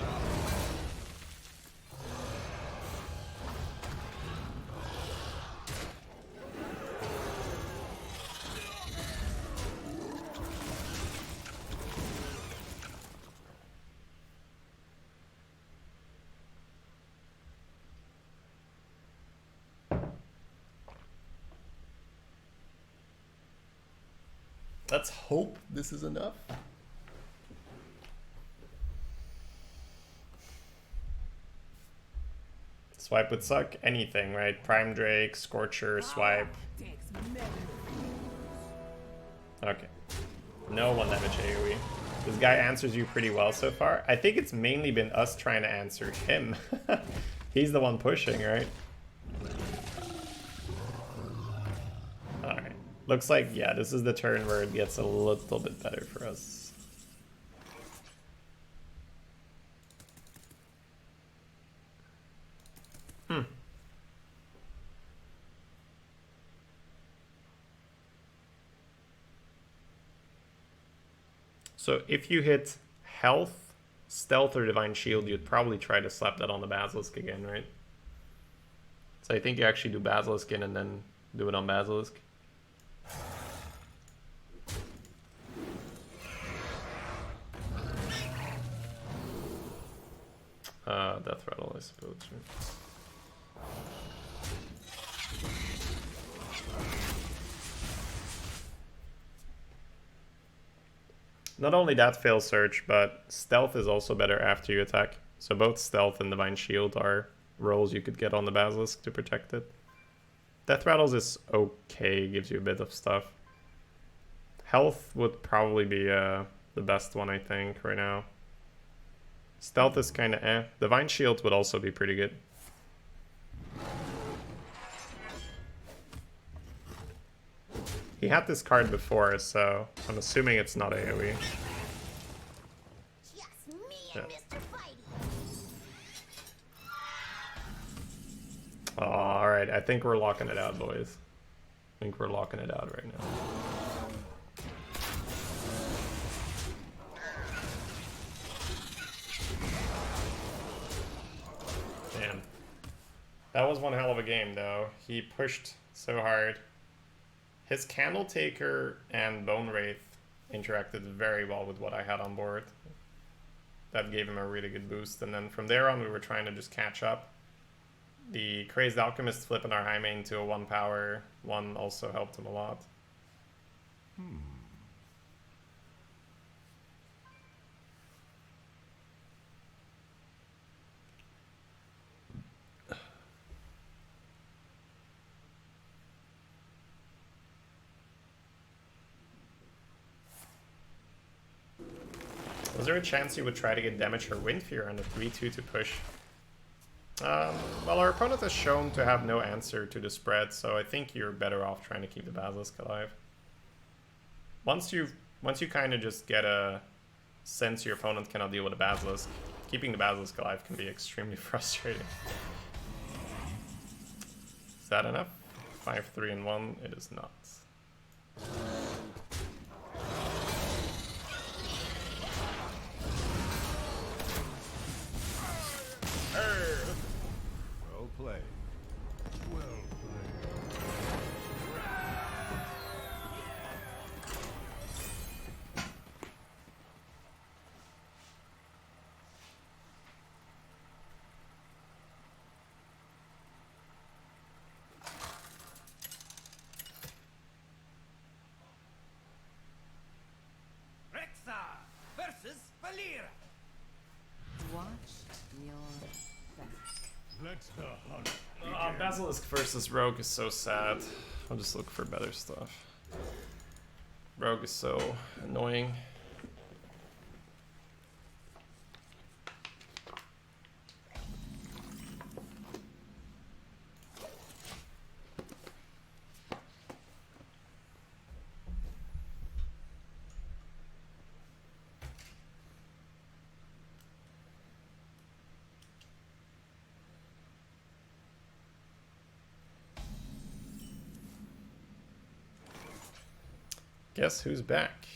Let's hope this is enough. Swipe would suck. Anything, right? Prime Drake, Scorcher, Swipe. Okay. No 1 damage AoE. This guy answers you pretty well so far. I think it's mainly been us trying to answer him. He's the one pushing, right? Alright. Looks like, yeah, this is the turn where it gets a little bit better for us. So if you hit health, stealth, or divine shield, you'd probably try to slap that on the basilisk again, right? So I think you actually do basilisk in and then do it on basilisk. Death rattle, I suppose. Right? Not only that fail search, but stealth is also better after you attack. So both stealth and divine shield are rolls you could get on the basilisk to protect it. Death rattles is okay, gives you a bit of stuff. Health would probably be the best one, I think, right now. Stealth is kind of eh. Divine Shield would also be pretty good. He had this card before, so I'm assuming it's not AoE. Just me and Mr. Fighty. Oh, alright, I think we're locking it out, boys. I think we're locking it out right now. Damn. That was one hell of a game, though. He pushed so hard. His Candle Taker and Bone Wraith interacted very well with what I had on board. That gave him a really good boost, and then from there on we were trying to just catch up. The Crazed Alchemist flipping our high main to a 1 power 1 also helped him a lot. Was there a chance you would try to get damage or Windfear on the 3-2 to push? Well, our opponent has shown to have no answer to the spread, so I think you're better off trying to keep the Basilisk alive. Once you kind of just get a sense your opponent cannot deal with a Basilisk, keeping the Basilisk alive can be extremely frustrating. Is that enough? 5, 3, and 1? It is not. Well played. Well played. Rexa versus Valir. Watch your back. Let the hunt. Basilisk versus Rogue is so sad. I'll just look for better stuff. Rogue is so annoying. Guess who's back?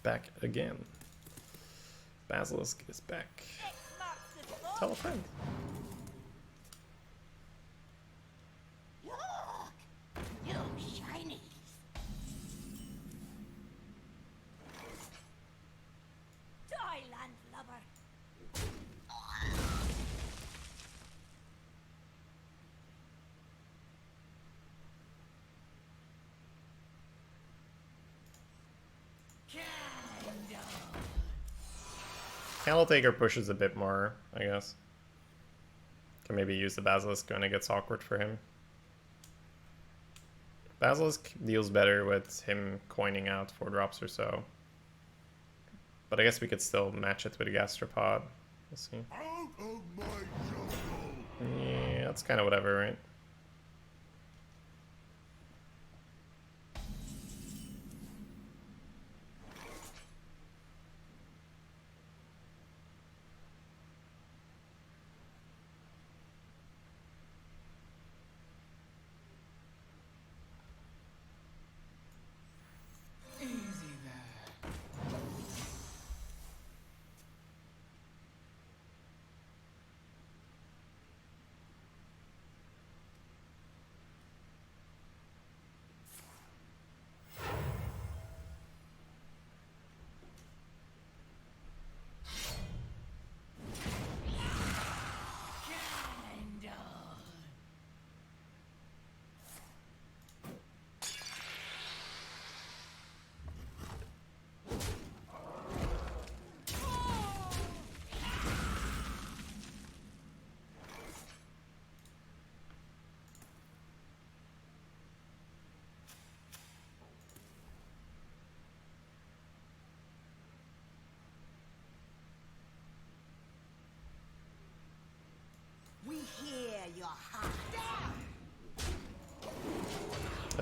Back again. Basilisk is back. X marks the spot. Tell a friend. Look, you shinies. Die, landlubber. Candle Taker pushes a bit more, I guess. Can maybe use the Basilisk when it gets awkward for him. Basilisk deals better with him coining out 4 drops or so. But I guess we could still match it with a Gastropod. We'll see. Out of my jungle. Yeah, that's kind of whatever, right?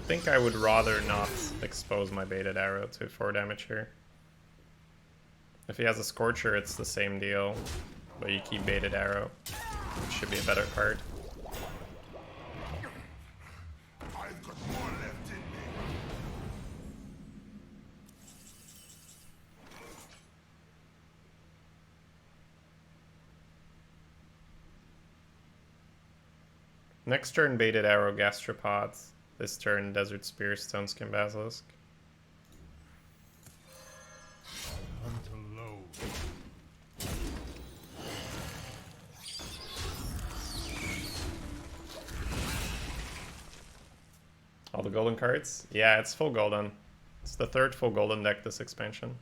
think I would rather not expose my baited arrow to 4 damage here. If he has a Scorcher, it's the same deal, but you keep baited arrow. It should be a better card. I've got more left in me. Next turn, baited arrow, Gastropod. This turn, Desert Spear, Stone Skin Basilisk. Hunt alone. All the golden cards? Yeah, it's full golden. It's the 3rd full golden deck this expansion.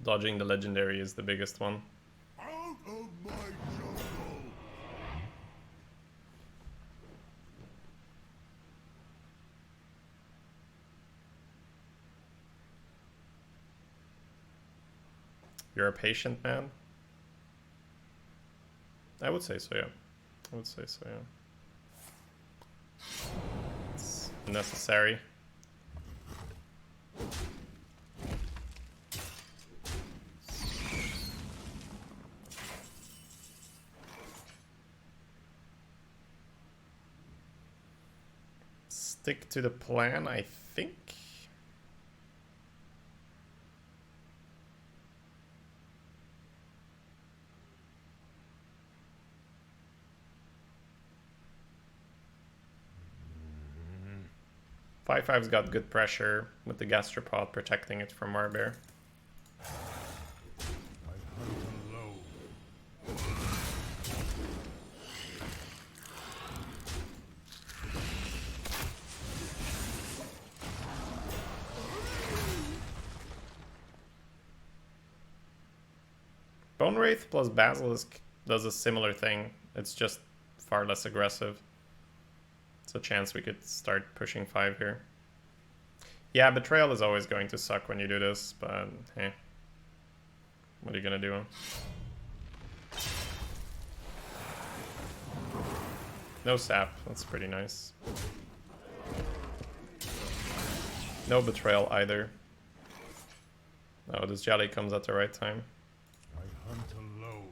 Dodging the legendary is the biggest one. Out of my jungle. You're a patient man? I would say so, yeah. I would say so, yeah. It's necessary. Stick to the plan, I think. Five's got good pressure with the Gastropod protecting it from Warbear. I hunt alone. Bone Wraith plus Basilisk does a similar thing. It's just far less aggressive. It's a chance we could start pushing 5 here. Yeah, Betrayal is always going to suck when you do this, but hey. What are you gonna do? No sap, that's pretty nice. No Betrayal either. Oh, this Jelly comes at the right time. I hunt alone.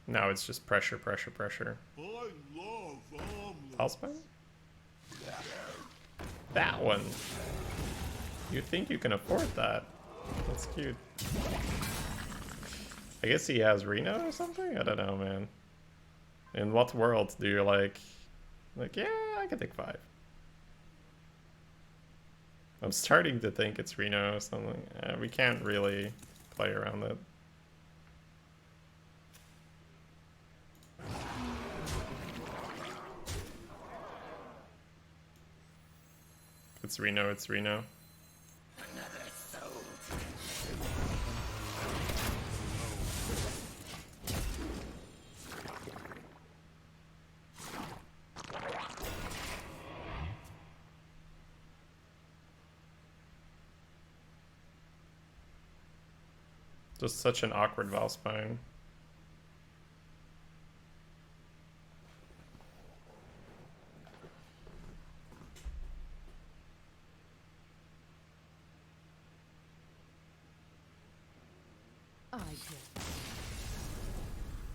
No, it's just pressure, pressure, pressure. I love Hellspine? That one. You think you can afford that? That's cute. I guess he has Reno or something? I don't know, man. In what world do you like, yeah, I can take 5. I'm starting to think it's Reno or something. We can't really play around it. It's Reno, it's Reno. Just such an awkward Valspine.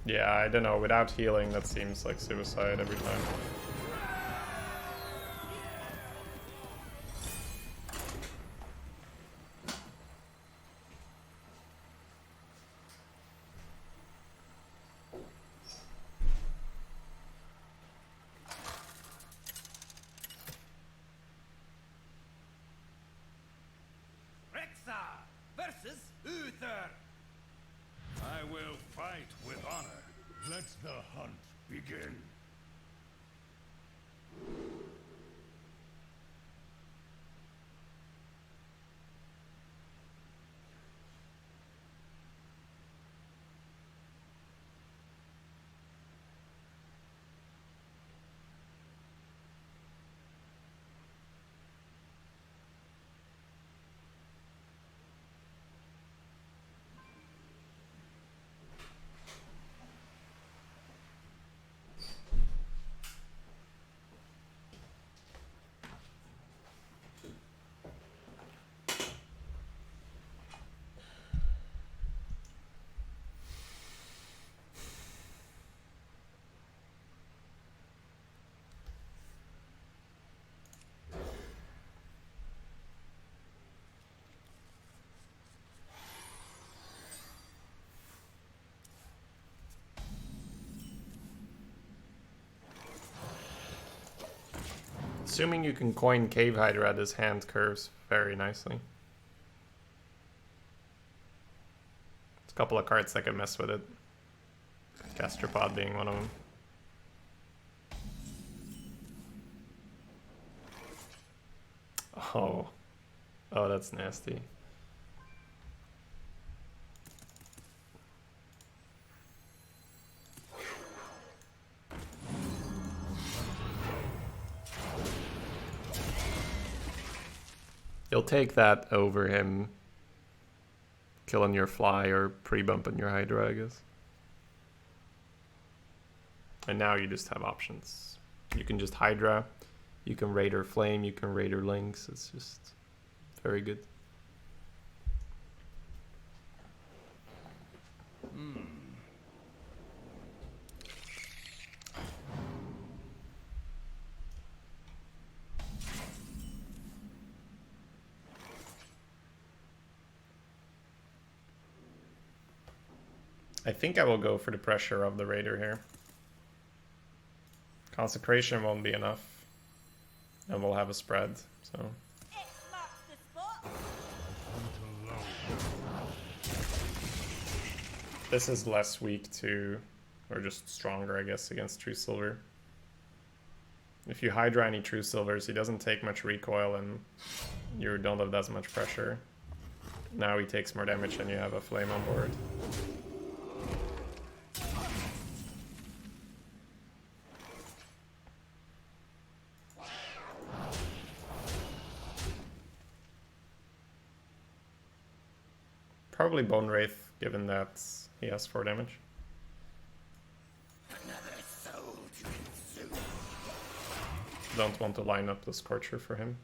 Yeah, I don't know. Without healing, that seems like suicide every time. Rexar versus Uther. I will fight with honor. Let the hunt begin. Assuming you can coin Cave Hydra, this hand curves very nicely. There's a couple of cards that can mess with it. Gastropod being one of them. Oh. Oh, that's nasty. You'll take that over him killing your fly or pre-bumping your Hydra, I guess. And now you just have options. You can just Hydra, you can Raider Flame, you can Raider Lynx. It's just very good. I think I will go for the pressure of the Raider here. Consecration won't be enough. And we'll have a spread, so. X marks the spot. This is less weak to, or just stronger, I guess, against True Silver. If you Hydra any True Silvers, he doesn't take much recoil and you don't have as much pressure. Now he takes more damage and you have a Flame on board. Probably Bone Wraith, given that he has 4 damage. Don't want to line up the Scorcher for him.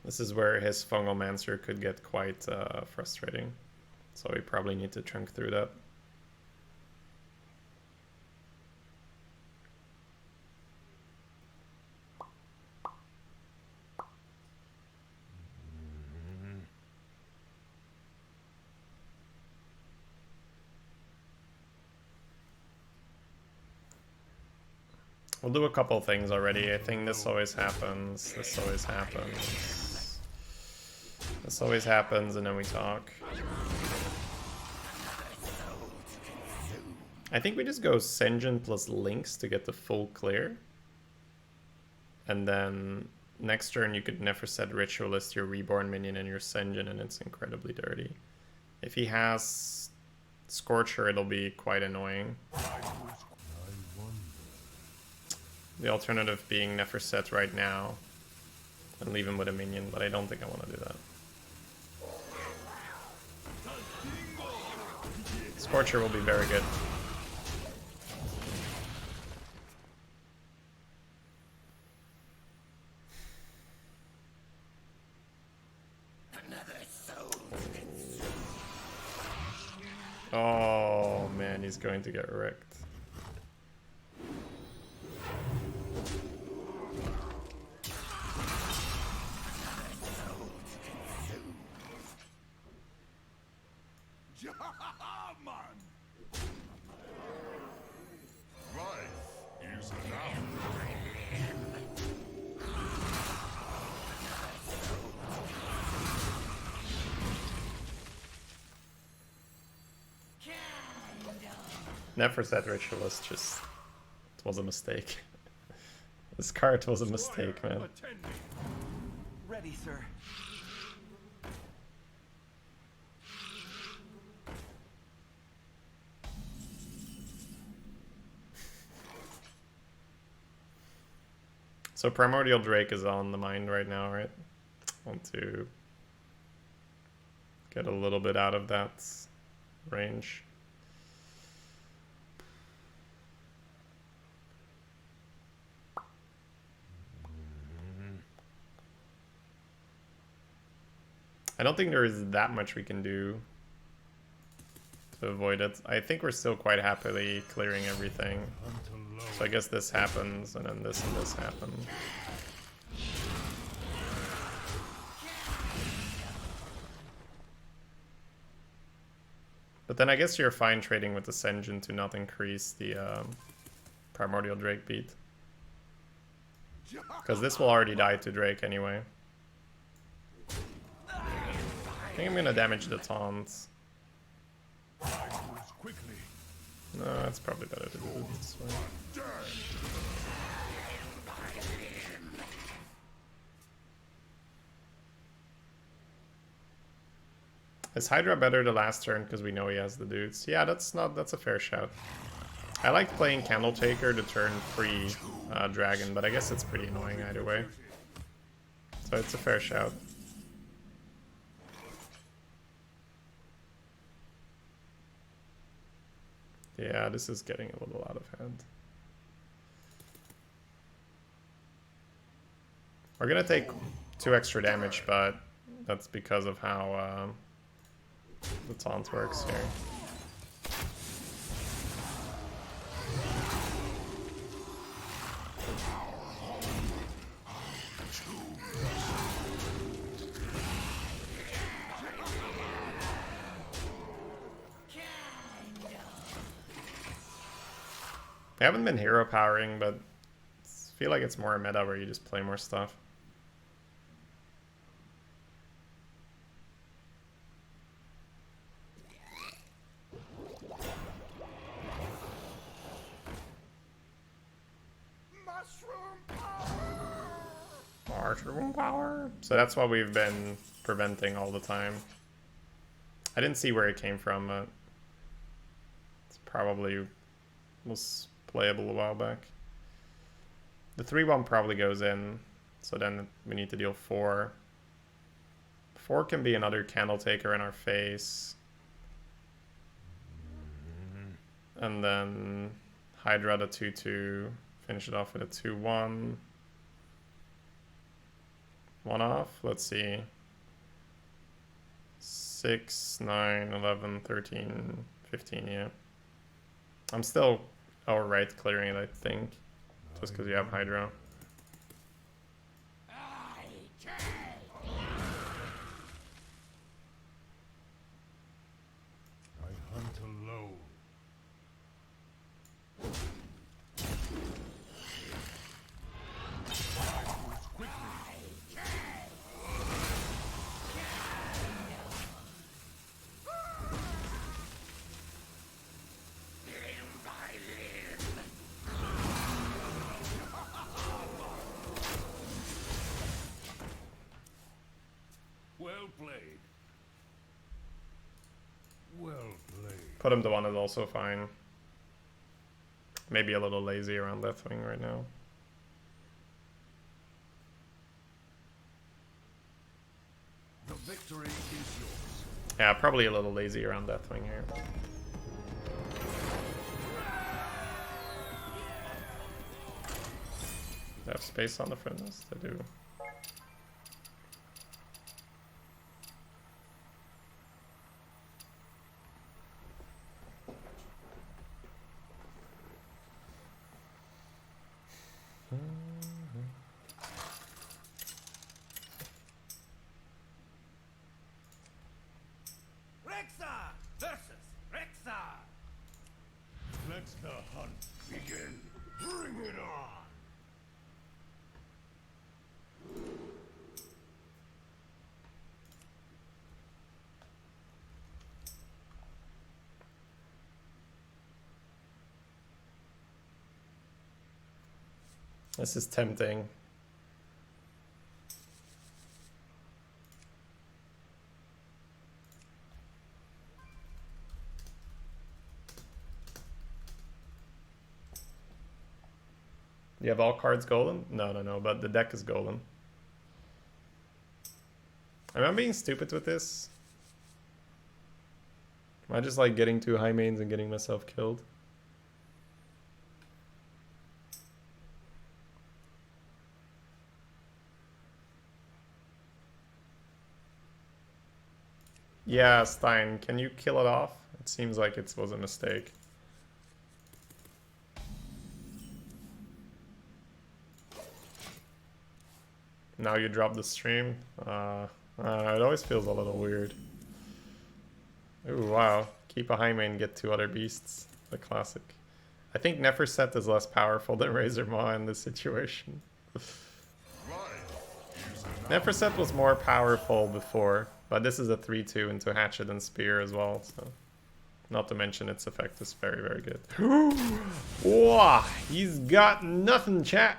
This is where his Fungalmancer could get quite frustrating. So we probably need to chunk through that. We'll do a couple things already. I think this always happens. This always happens. This always happens, and then we talk. I think we just go Sen'jin plus Lynx to get the full clear. And then next turn you could never set Ritualist, your Reborn minion, and your Sen'jin, and it's incredibly dirty. If he has Scorcher, it'll be quite annoying. The alternative being never set right now and leave him with a minion, but I don't think I want to do that. Scorcher will be very good. Oh man, he's going to get wrecked. Never set Ritualist, just it was a mistake. This card was a mistake, man. Ready, sir. So Primordial Drake is on the mind right now, right? Want to get a little bit out of that range. I don't think there is that much we can do to avoid it. I think we're still quite happily clearing everything. So I guess this happens, and then this and this happen. But then I guess you're fine trading with the Senjin to not increase the Primordial Drake beat. Because this will already die to Drake anyway. I think I'm gonna damage the taunts. No, it's probably better to do it this way. Is Hydra better the last turn because we know he has the dudes? Yeah, that's a fair shout. I like playing Candletaker to turn free dragon, but I guess it's pretty annoying either way. So it's a fair shout. Yeah, this is getting a little out of hand. We're gonna take 2 extra damage, but that's because of how the taunt works here. We haven't been hero powering, but I feel like it's more a meta where you just play more stuff. Mushroom power. So that's what we've been preventing all the time. I didn't see where it came from, but it's probably was playable a while back. The 3-1 probably goes in, so then we need to deal 4. 4 can be another Candletaker in our face. And then Hydra the 2-2, finish it off with a 2-1. 1 off, let's see. 6, 9, 11, 13, 15, yeah. I'm still alright clearing it, I think. Just because you have Hydra. I hunt alone. Well played. Well played. Put him to 1 is also fine. Maybe a little lazy around Deathwing right now. The victory is yours. Yeah, probably a little lazy around Deathwing here. Do I have space on the front list? I do. Rexar versus Rexar. Let the hunt begin. Bring it on. This is tempting. You have all cards golden? No, but the deck is golden. Am I being stupid with this? Am I just like getting too high mains and getting myself killed? Yeah, Stein, can you kill it off? It seems like it was a mistake. Now you drop the stream. It always feels a little weird. Ooh, wow. Keep a high main, get 2 other beasts. The classic. I think Neferset is less powerful than Razor Maw in this situation. Neferset was more powerful before, but this is a 3-2 into Hatchet and Spear as well, so... Not to mention its effect is very, very good. Wow, he's got nothing, chat.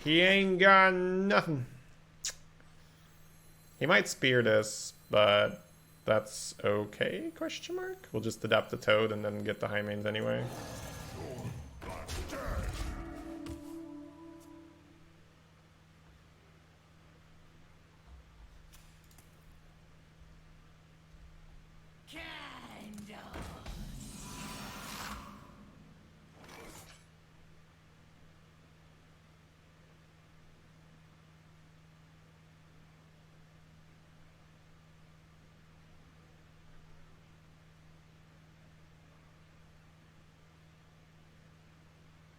He ain't got nothing. He might spear this, but that's okay, question mark? We'll just adapt the Toad and then get the high mains anyway.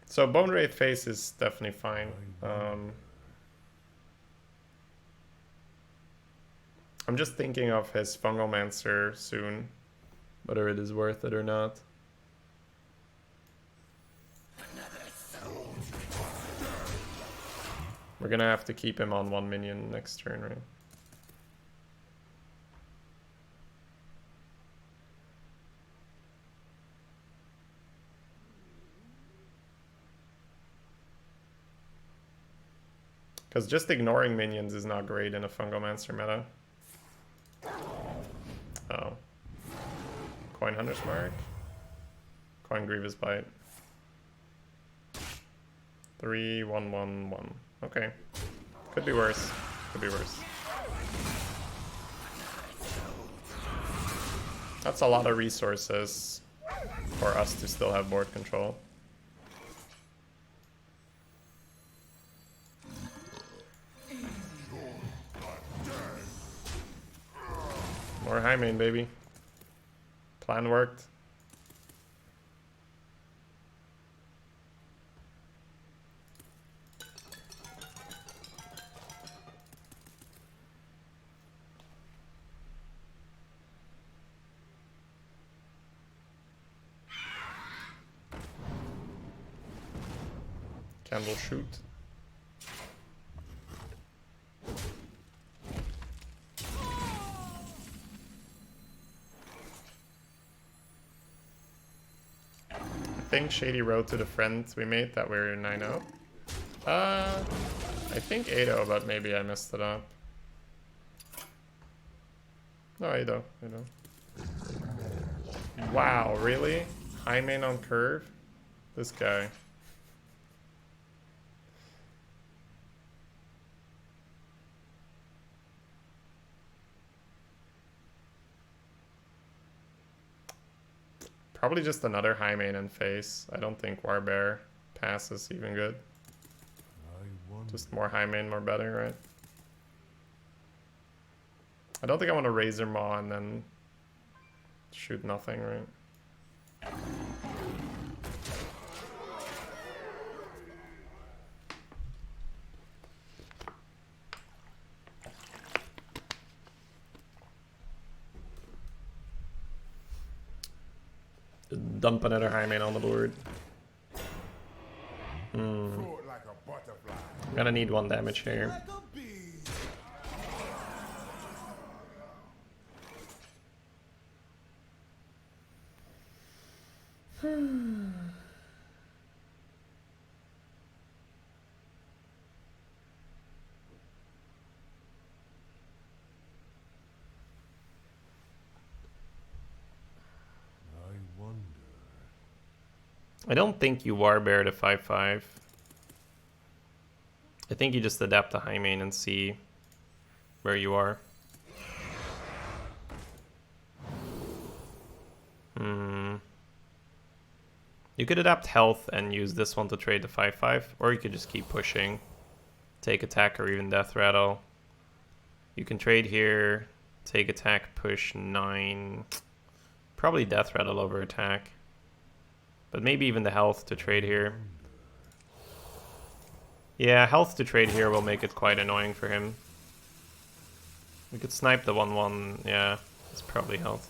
So Bone Wraith face is definitely fine. I'm just thinking of his Fungomancer soon, whether it is worth it or not. We're gonna have to keep him on 1 minion next turn, right? Because just ignoring minions is not great in a Fungomancer meta. Oh. Coin Hunter's Mark. Coin Grievous Bite. 3, 1, 1, 1. Okay. Could be worse. Could be worse. That's a lot of resources for us to still have board control. More high main, baby. Plan worked. Candle shoot. I think Shady Road to the friends we made that we're 9-0. I think 8-0, but maybe I messed it up. No, 8-0. Wow, really? High main on curve? This guy. Probably just another high main and face. I don't think Warbear pass is even good. Just more high main, more better, right? I don't think I want to Razor Maw and then shoot nothing, right? Dump another high main on the board. I'm gonna need 1 damage here. I don't think you Warbear to 5-5. I think you just adapt to high main and see where you are. You could adapt health and use this one to trade the 5-5, or you could just keep pushing. Take attack or even death rattle. You can trade here, take attack, push 9. Probably Death Rattle over attack. But maybe even the health to trade here. Yeah, health to trade here will make it quite annoying for him. We could snipe the 1-1. Yeah, it's probably health.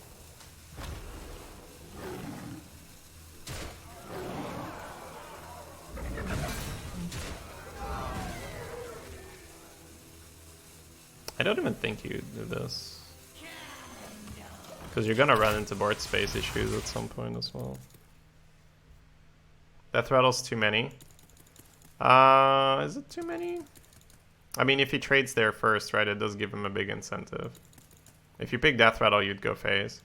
I don't even think you do this. Because you're gonna run into board space issues at some point as well. Death Rattle's too many. Is it too many? I mean, if he trades there first, right, it does give him a big incentive. If you pick Death Rattle, you'd go phase.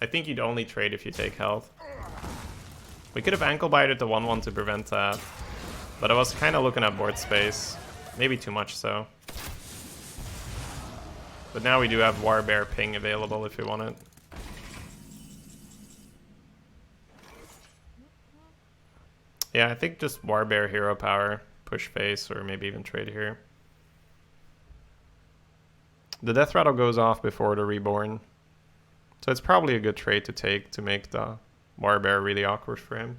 I think you'd only trade if you take health. We could have ankle bited the 1-1 to prevent that. But I was kind of looking at board space. Maybe too much so. But now we do have Warbear ping available if you want it. Yeah, I think just Warbear hero power, push face, or maybe even trade here. The Death Rattle goes off before the Reborn. So it's probably a good trade to take to make the Warbear really awkward for him.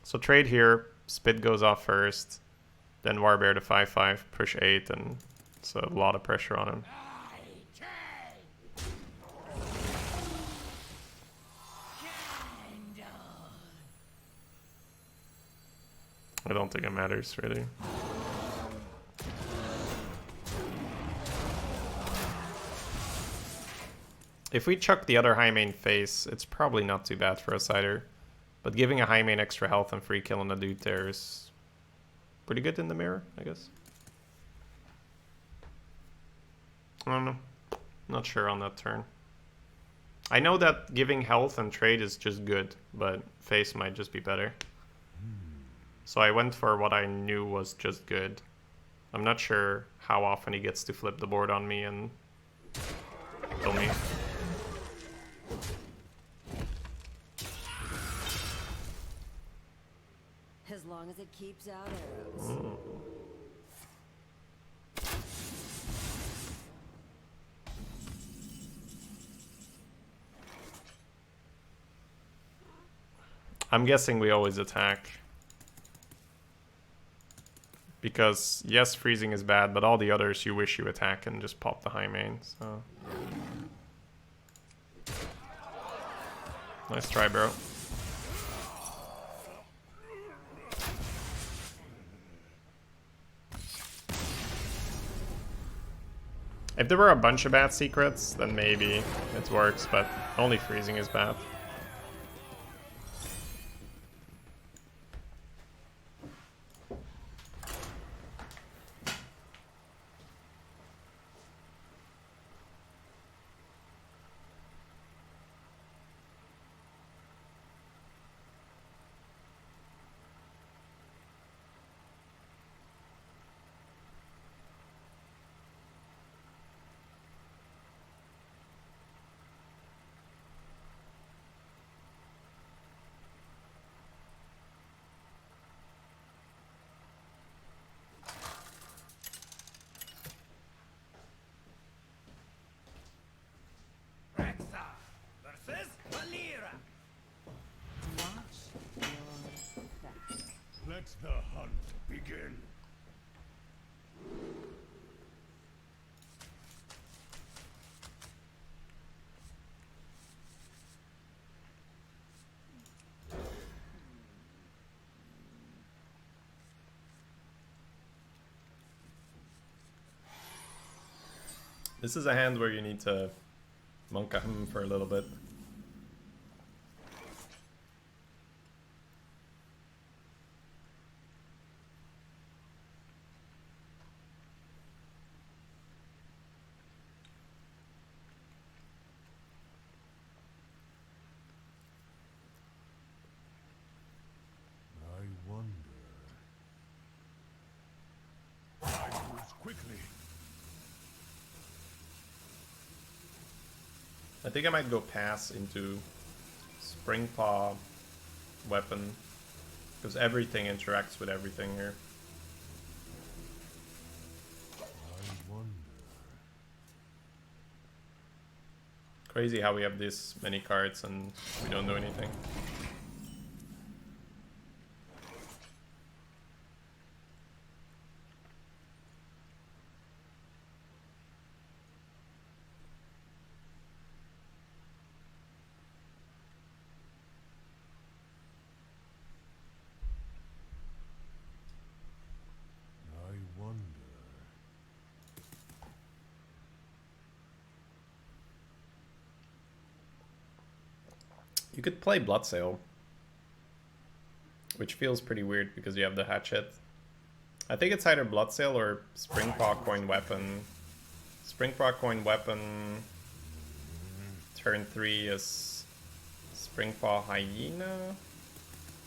So trade here, Spit goes off first. Then Warbear to 5-5, push 8, and it's a lot of pressure on him. I don't think it matters, really. If we chuck the other high main face, it's probably not too bad for a sider. But giving a high main extra health and free kill on the dude there is pretty good in the mirror, I guess. I don't know. Not sure on that turn. I know that giving health and trade is just good, but face might just be better. So I went for what I knew was just good. I'm not sure how often he gets to flip the board on me and kill me. As long as it keeps out arrows. I'm guessing we always attack. Because, yes, freezing is bad, but all the others you wish you attack and just pop the high main, so... Nice try, bro. If there were a bunch of bad secrets, then maybe it works, but only freezing is bad. Rexa versus Valera. Watch your back. Let the hunt begin. This is a hand where you need to monk him for a little bit. I wonder. I moves quickly. I think I might go pass into Spring Paw weapon, because everything interacts with everything here. I wonder. Crazy how we have this many cards and we don't do anything. I wonder. You could play Bloodsail, which feels pretty weird because you have the hatchet. I think it's either Bloodsail or Springpaw Coin Weapon. Springpaw Coin Weapon, turn 3 is Springpaw Hyena.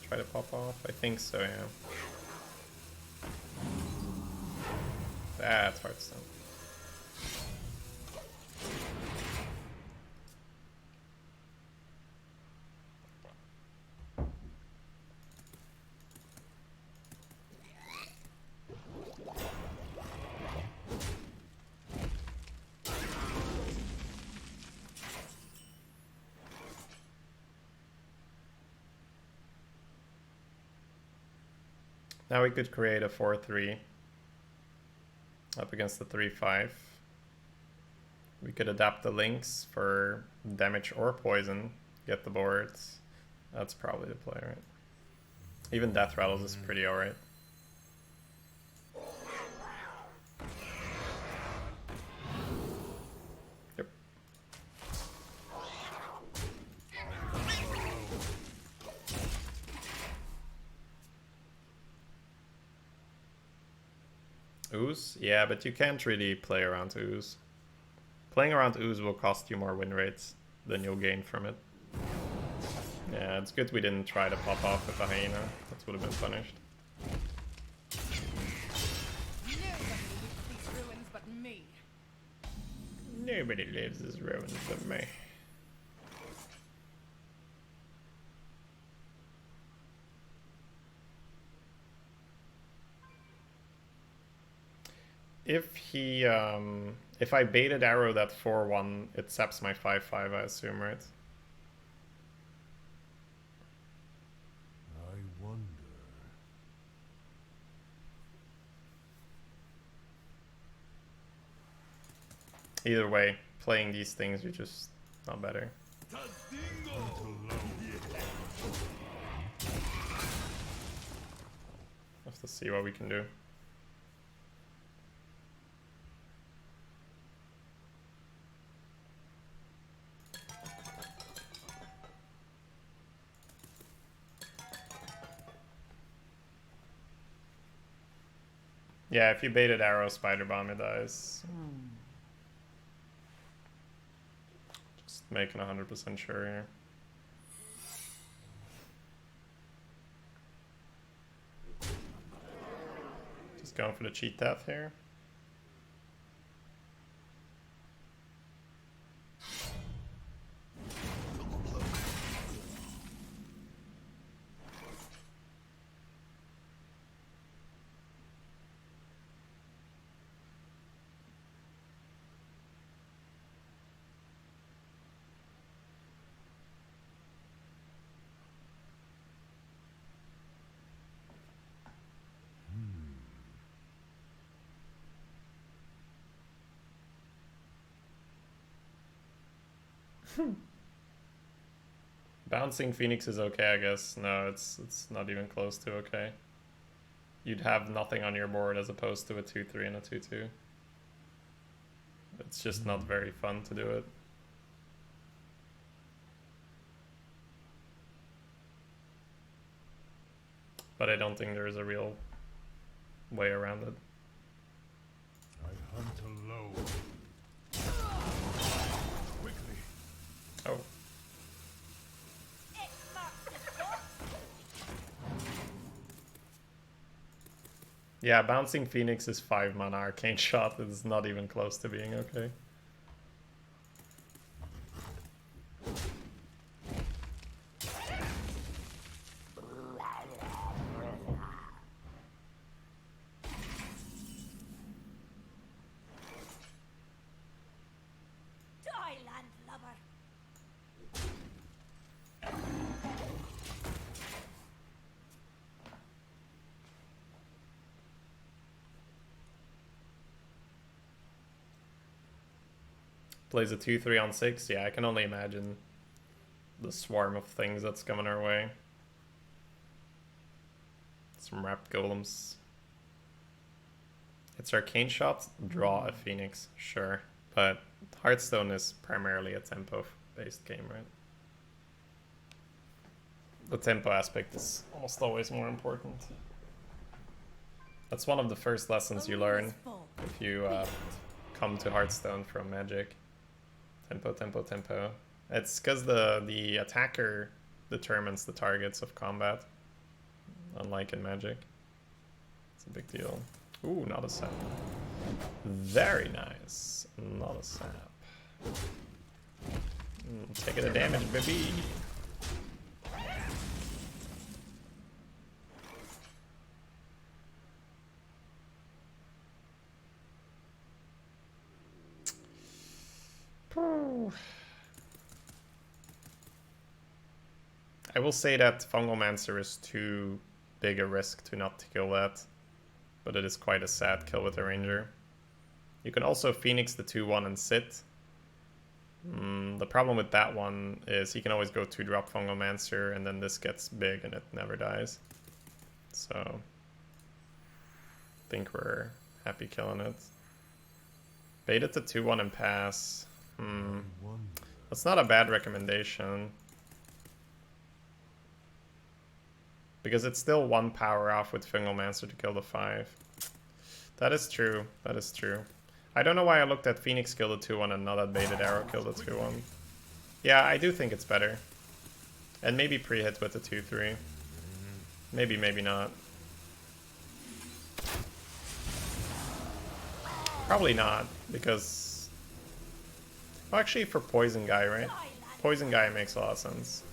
Try to pop off, I think so, yeah. That's Hearthstone. Now we could create a 4-3 up against the 3-5. We could adapt the links for damage or poison, get the boards. That's probably the play, right? Even Death Rattles is pretty alright. Yep. Ooze? Yeah, but you can't really play around Ooze. Playing around Ooze will cost you more win rates than you'll gain from it. Yeah, it's good we didn't try to pop off with the Hyena. That would have been punished. Nobody lives these ruins but me. Nobody lives as ruins but me. If I baited arrow that 4-1, it saps my 5-5, I assume, right? I wonder. Either way, playing these things, you're just not better. Have to see what we can do. Yeah, if you baited arrow, spider bomb, it dies. Just making 100% sure here. Just going for the cheat death here. Bouncing Phoenix is okay, I guess. No, it's not even close to okay. You'd have nothing on your board as opposed to a 2-3 and a 2-2. It's just not very fun to do it. But I don't think there's a real way around it. I hunt alone. Quickly. Oh. It marks the spot. Yeah, Bouncing Phoenix is 5 mana arcane shot. It's not even close to being okay. Die, landlubber. Plays a 2-3 on 6. Yeah, I can only imagine the swarm of things that's coming our way. Some wrapped golems. It's arcane shot, draw a phoenix, sure. But Hearthstone is primarily a tempo-based game, right? The tempo aspect is almost always more important. That's one of the first lessons you learn if you come to Hearthstone from Magic. Tempo, tempo, tempo. It's because the attacker determines the targets of combat, unlike in Magic. It's a big deal. Ooh, not a sap. Very nice. Not a sap. Taking the damage, baby. I will say that Fungomancer is too big a risk to not kill that, but it is quite a sad kill with the Ranger. You can also Phoenix the 2-1 and sit. The problem with that one is he can always go 2-drop Fungomancer and then this gets big and it never dies. So I think we're happy killing it. Bait it to 2-1 and pass. That's not a bad recommendation. Because it's still 1 power off with Fungomancer to kill the 5. That is true. That is true. I don't know why I looked at Phoenix kill the 2-1 and not at Baited Arrow kill the 2-1. Yeah, I do think it's better. And maybe pre-hit with the 2-3. Maybe, maybe not. Probably not, because... Well, actually, for Poison Guy, right? Poison Guy makes a lot of sense.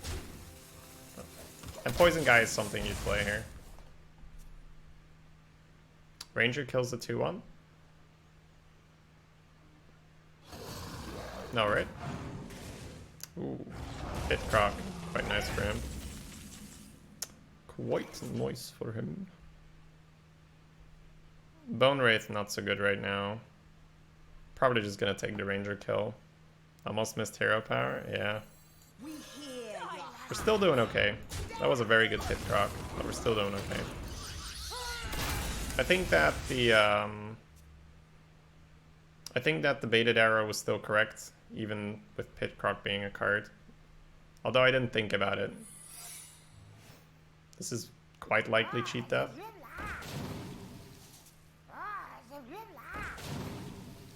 And Poison Guy is something you'd play here. Ranger kills the 2-1? No, right? Ooh. Hit Croc. Quite nice for him. Quite nice for him. Bone Wraith not so good right now. Probably just gonna take the Ranger kill. Almost missed hero power, yeah. We're still doing okay. That was a very good hit Croc, but we're still doing okay. I think that the Baited Arrow was still correct, even with Pit Croc being a card. Although I didn't think about it. This is quite likely cheat death.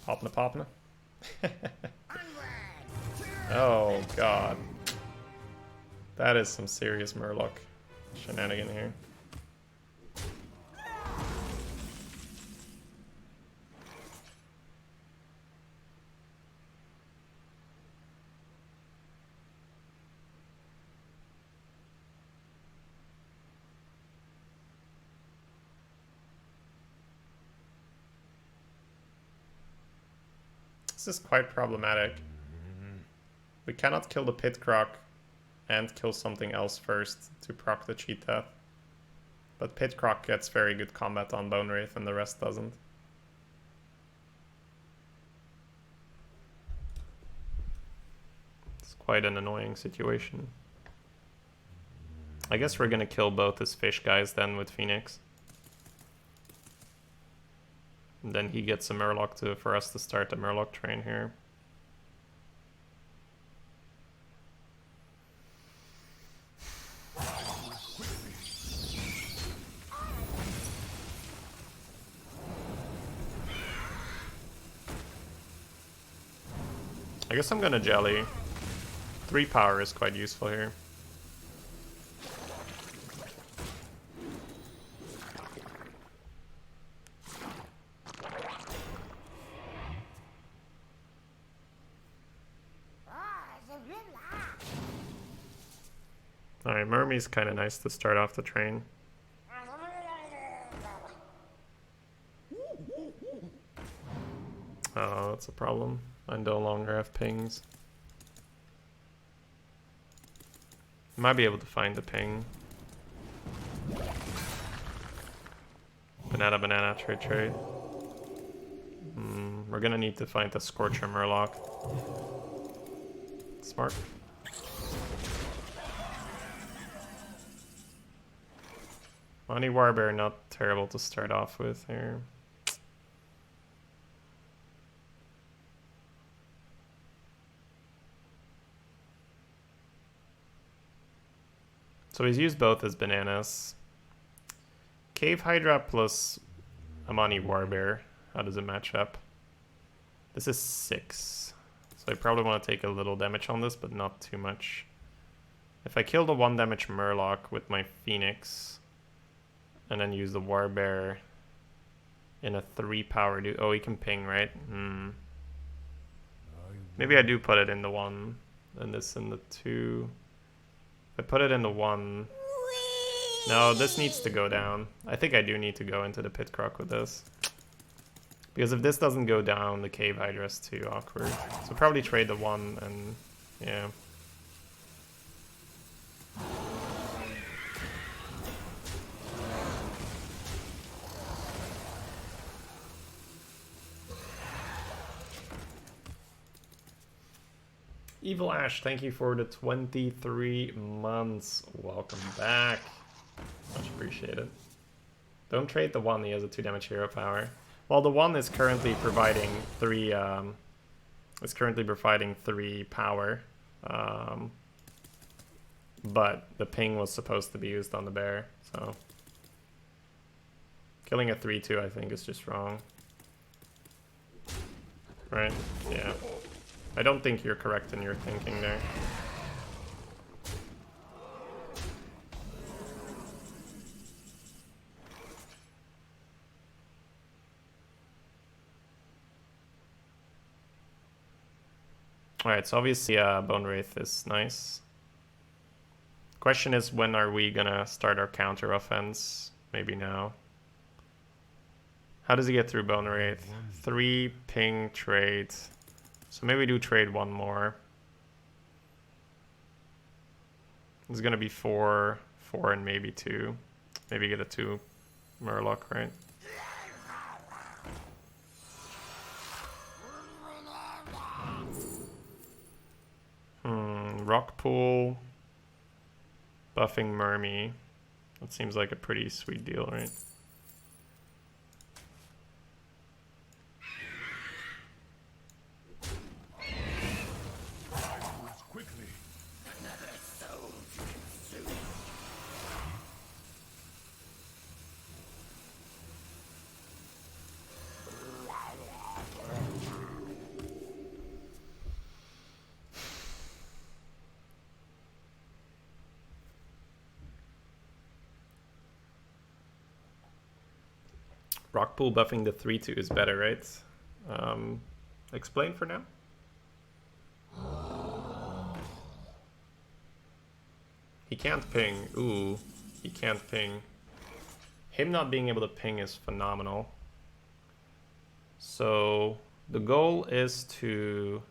Popna popna. Oh god. That is some serious Murloc shenanigan here. This is quite problematic. We cannot kill the Pit Croc and kill something else first to proc the cheat death. But Pit Croc gets very good combat on Bone Wraith and the rest doesn't. It's quite an annoying situation. I guess we're gonna kill both his fish guys then with Phoenix. And then he gets a Murloc for us to start the Murloc train here. I guess I'm gonna Jelly. 3 power is quite useful here. Alright, Mermy's kind of nice to start off the train. Oh, that's a problem. I no longer have pings. Might be able to find the ping. Banana, banana, trade, trade. We're gonna need to find the Scorcher Murloc. Smart. Money Warbear, not terrible to start off with here. So he's used both as bananas. Cave Hydra plus Amani Warbear. How does it match up? This is 6. So I probably want to take a little damage on this, but not too much. If I kill the 1 damage Murloc with my Phoenix, and then use the Warbear in a 3 power... Oh, he can ping, right? Maybe I do put it in the 1, and this in the 2. If I put it in the 1... No, this needs to go down. I think I do need to go into the Pit Croc with this. Because if this doesn't go down, the Cave Hydra is too awkward. So probably trade the 1 and... yeah. Evil Ash, thank you for the 23 months. Welcome back. Much appreciated. Don't trade the 1, he has a 2 damage hero power. Well, the 1 is currently providing 3 power. But the ping was supposed to be used on the bear, so killing a 3/2 I think is just wrong. Right? Yeah. I don't think you're correct in your thinking there. Alright, so obviously Bone Wraith is nice. Question is, when are we gonna start our counter offense? Maybe now. How does he get through Bone Wraith? 3 ping trade. So maybe we do trade 1 more. It's gonna be 4, 4 and maybe 2. Maybe get a 2 Murloc, right? Rock Pool. Buffing Mermy. That seems like a pretty sweet deal, right? Rockpool buffing the 3/2 is better, right? Explain for now. He can't ping. Ooh, he can't ping. Him not being able to ping is phenomenal. So the goal is to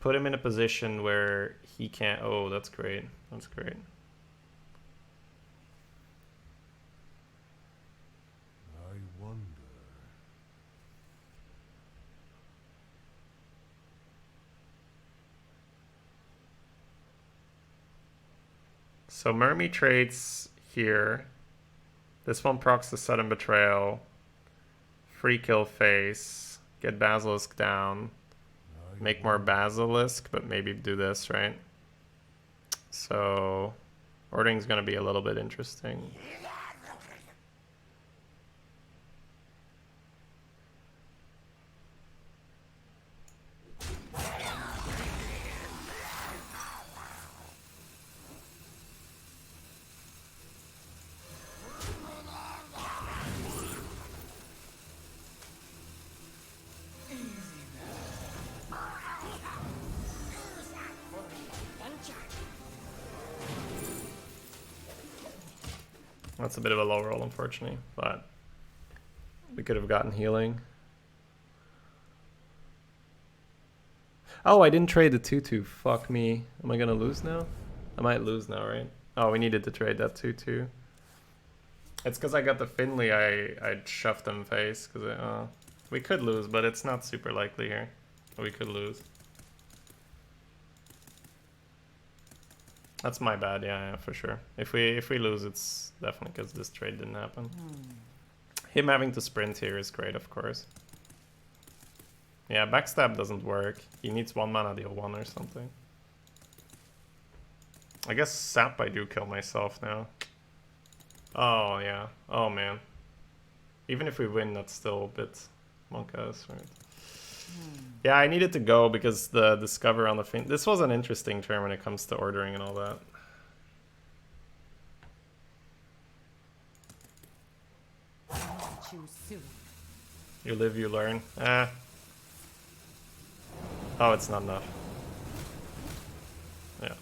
put him in a position where he can't... Oh, that's great. That's great. So Mermy trades here. This one procs the Sudden Betrayal. Free kill face. Get Basilisk down. Make more Basilisk, but maybe do this, right? So ordering's gonna be a little bit interesting. That's a bit of a low roll, unfortunately, but we could have gotten healing. Oh, I didn't trade the 2/2. Fuck me. Am I gonna lose now? I might lose now, right? Oh, we needed to trade that 2/2. It's because I got the Finley. I shoved him face because We could lose, but it's not super likely here. We could lose. That's my bad, yeah, for sure. If we lose, it's definitely because this trade didn't happen. Him having to sprint here is great, of course. Yeah, backstab doesn't work. He needs 1 mana deal 1 or something. I guess sap I do kill myself now. Oh, yeah. Oh, man. Even if we win, that's still a bit monk-ass, right? Yeah, I needed to go because the discover on the fin. This was an interesting turn when it comes to ordering and all that. You live, you learn. Ah. Oh, it's not enough. Yeah.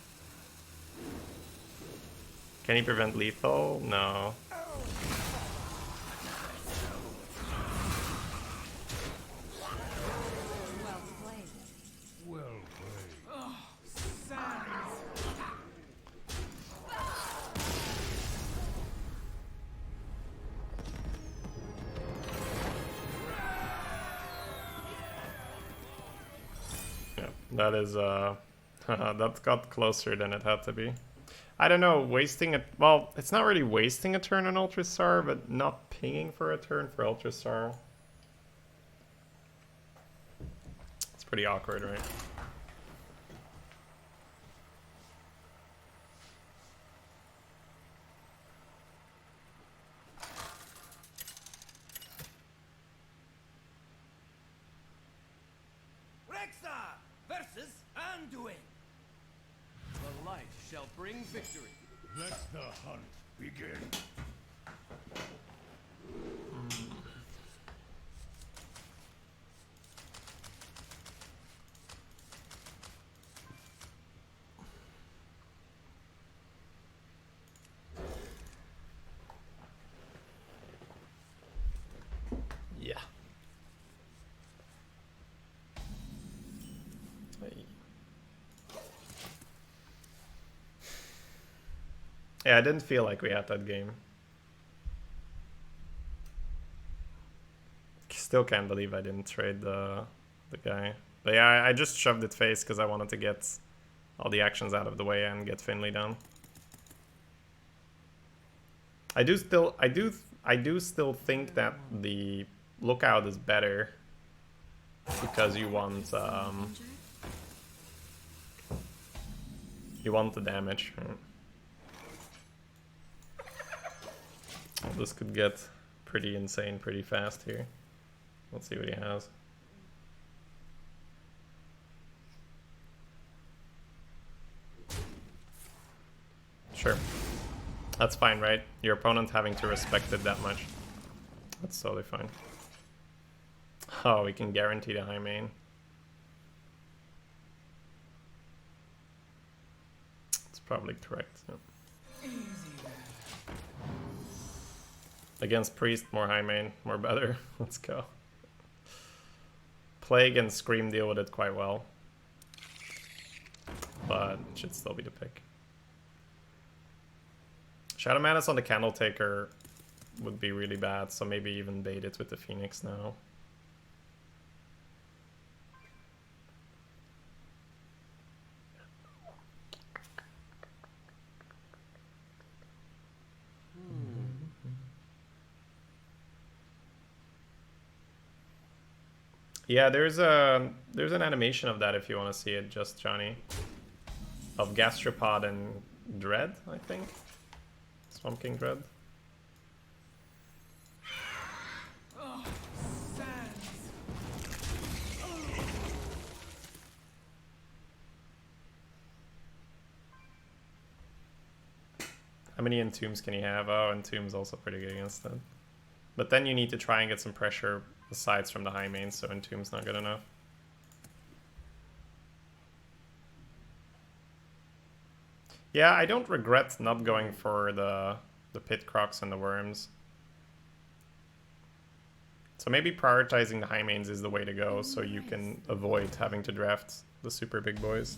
Can he prevent lethal? No. Well played. Yeah, that is that got closer than it had to be. I don't know, wasting it. Well, it's not really wasting a turn on Ultrastar, but not pinging for a turn for Ultrastar. It's pretty awkward, right? Rexar versus Anduin. The light shall bring victory. Let the hunt begin. Yeah. Yeah, I didn't feel like we had that game. Still can't believe I didn't trade the guy. But yeah, I just shoved it face because I wanted to get all the actions out of the way and get Finley down. I do still think that the lookout is better because you want the damage. Right? Well, this could get pretty insane pretty fast here. Let's see what he has. Sure. That's fine, right? Your opponent having to respect it that much. That's totally fine. Oh, we can guarantee the high main. It's probably correct. Yeah. Against Priest, more high main, more better. Let's go. Plague and Scream deal with it quite well. But it should still be the pick. Shadow Madness on the Candle Taker would be really bad, so maybe even bait it with the Phoenix now. Yeah, there's an animation of that if you want to see it, just Johnny. Of Gastropod and Dread, I think. Swamp King Dread. How many Entombs can you have? Oh, Entomb's also pretty good against that. But then you need to try and get some pressure besides from the high main, so Entomb's not good enough. Yeah, I don't regret not going for the Pit Crocs and the Worms. So maybe prioritizing the high mains is the way to go, so you can avoid having to draft the super big boys.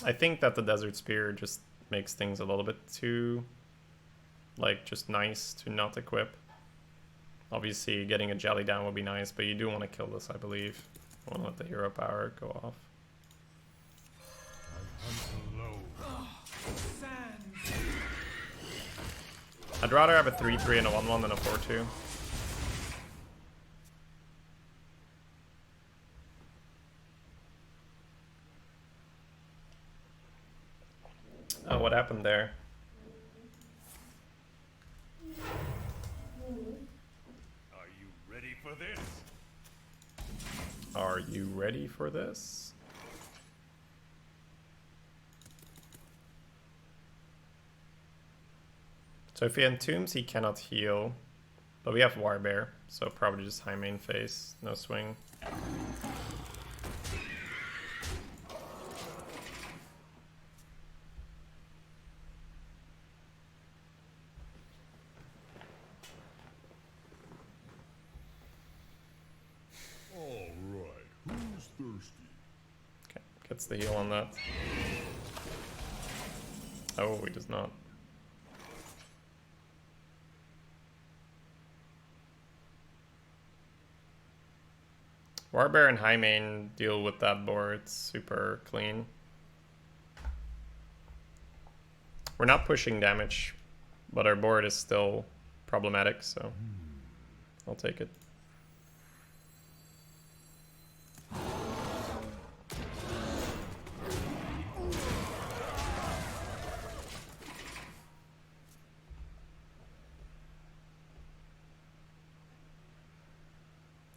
I think that the Desert Spear just makes things a little bit too like just nice to not equip. Obviously, getting a jelly down would be nice, but you do want to kill this, I believe. I want to let the hero power go off. I hunt alone. Sand. I'd rather have a 3-3 and a 1-1 than a 4-2. Oh, what happened there? Are you ready for this? Are you ready for this? So if he entombs, he cannot heal. But we have Warbear, so probably just high main phase, no swing. All right. Who's thirsty? Okay, gets the heal on that. Oh, he does not. Warbear and high main deal with that board. It's super clean. We're not pushing damage, but our board is still problematic, so I'll take it.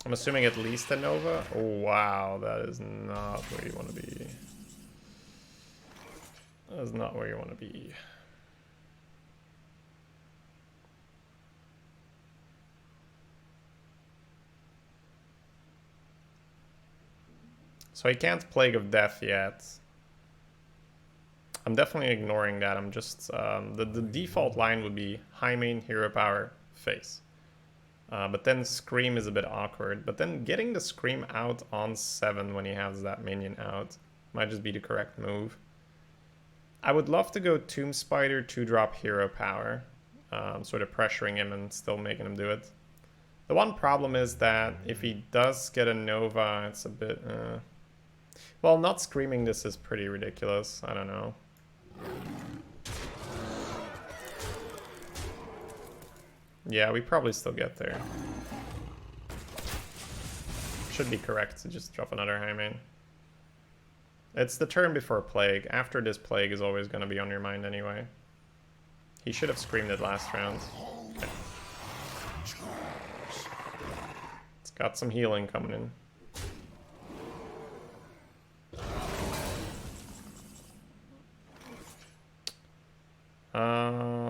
I'm assuming at least a Nova. Oh, wow, that is not where you want to be. That is not where you want to be. So I can't Plague of Death yet. I'm definitely ignoring that. I'm just... the default line would be high main, hero power, face. But then Scream is a bit awkward. But then getting the Scream out on 7 when he has that minion out might just be the correct move. I would love to go Tomb Spider, 2-drop hero power. Sort of pressuring him and still making him do it. The one problem is that if he does get a Nova, it's a bit... Well, not screaming this is pretty ridiculous. I don't know. Yeah, we probably still get there. Should be correct to just drop another high main. It's the turn before Plague. After this, Plague is always going to be on your mind anyway. He should have screamed it last round. Okay. It's got some healing coming in.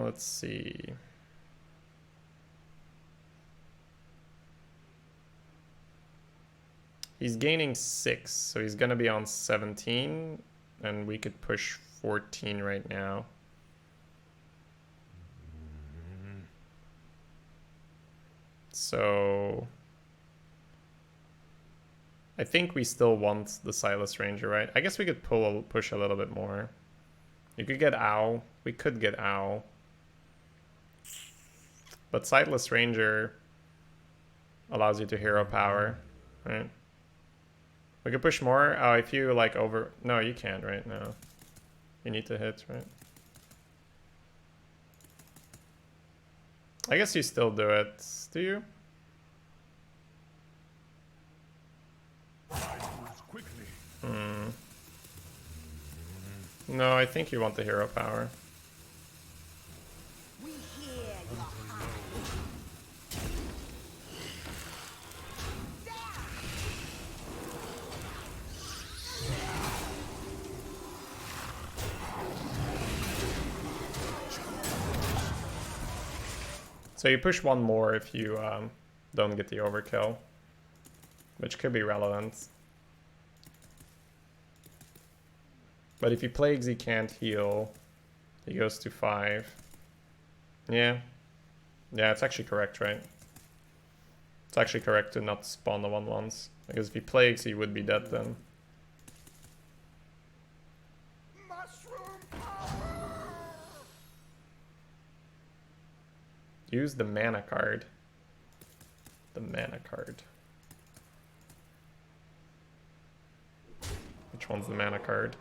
Let's see. He's gaining 6, so he's gonna be on 17, and we could push 14 right now. So I think we still want the Silas Ranger, right? I guess we could push a little bit more. You could get Owl. We could get Owl. But Sightless Ranger allows you to hero power, right? We could push more. Oh, if you like over... No, you can't right now. You need to hit, right? I guess you still do it. Do you? Hmm. No, I think you want the hero power. We hear your So you push one more if you don't get the overkill, which could be relevant. But if he plagues, he can't heal. He goes to 5. Yeah. Yeah, it's actually correct, right? It's actually correct to not spawn the 1/1s. Because if he plagues, he would be dead then. Mushroom power! Use the mana card. The mana card. Which one's the mana card?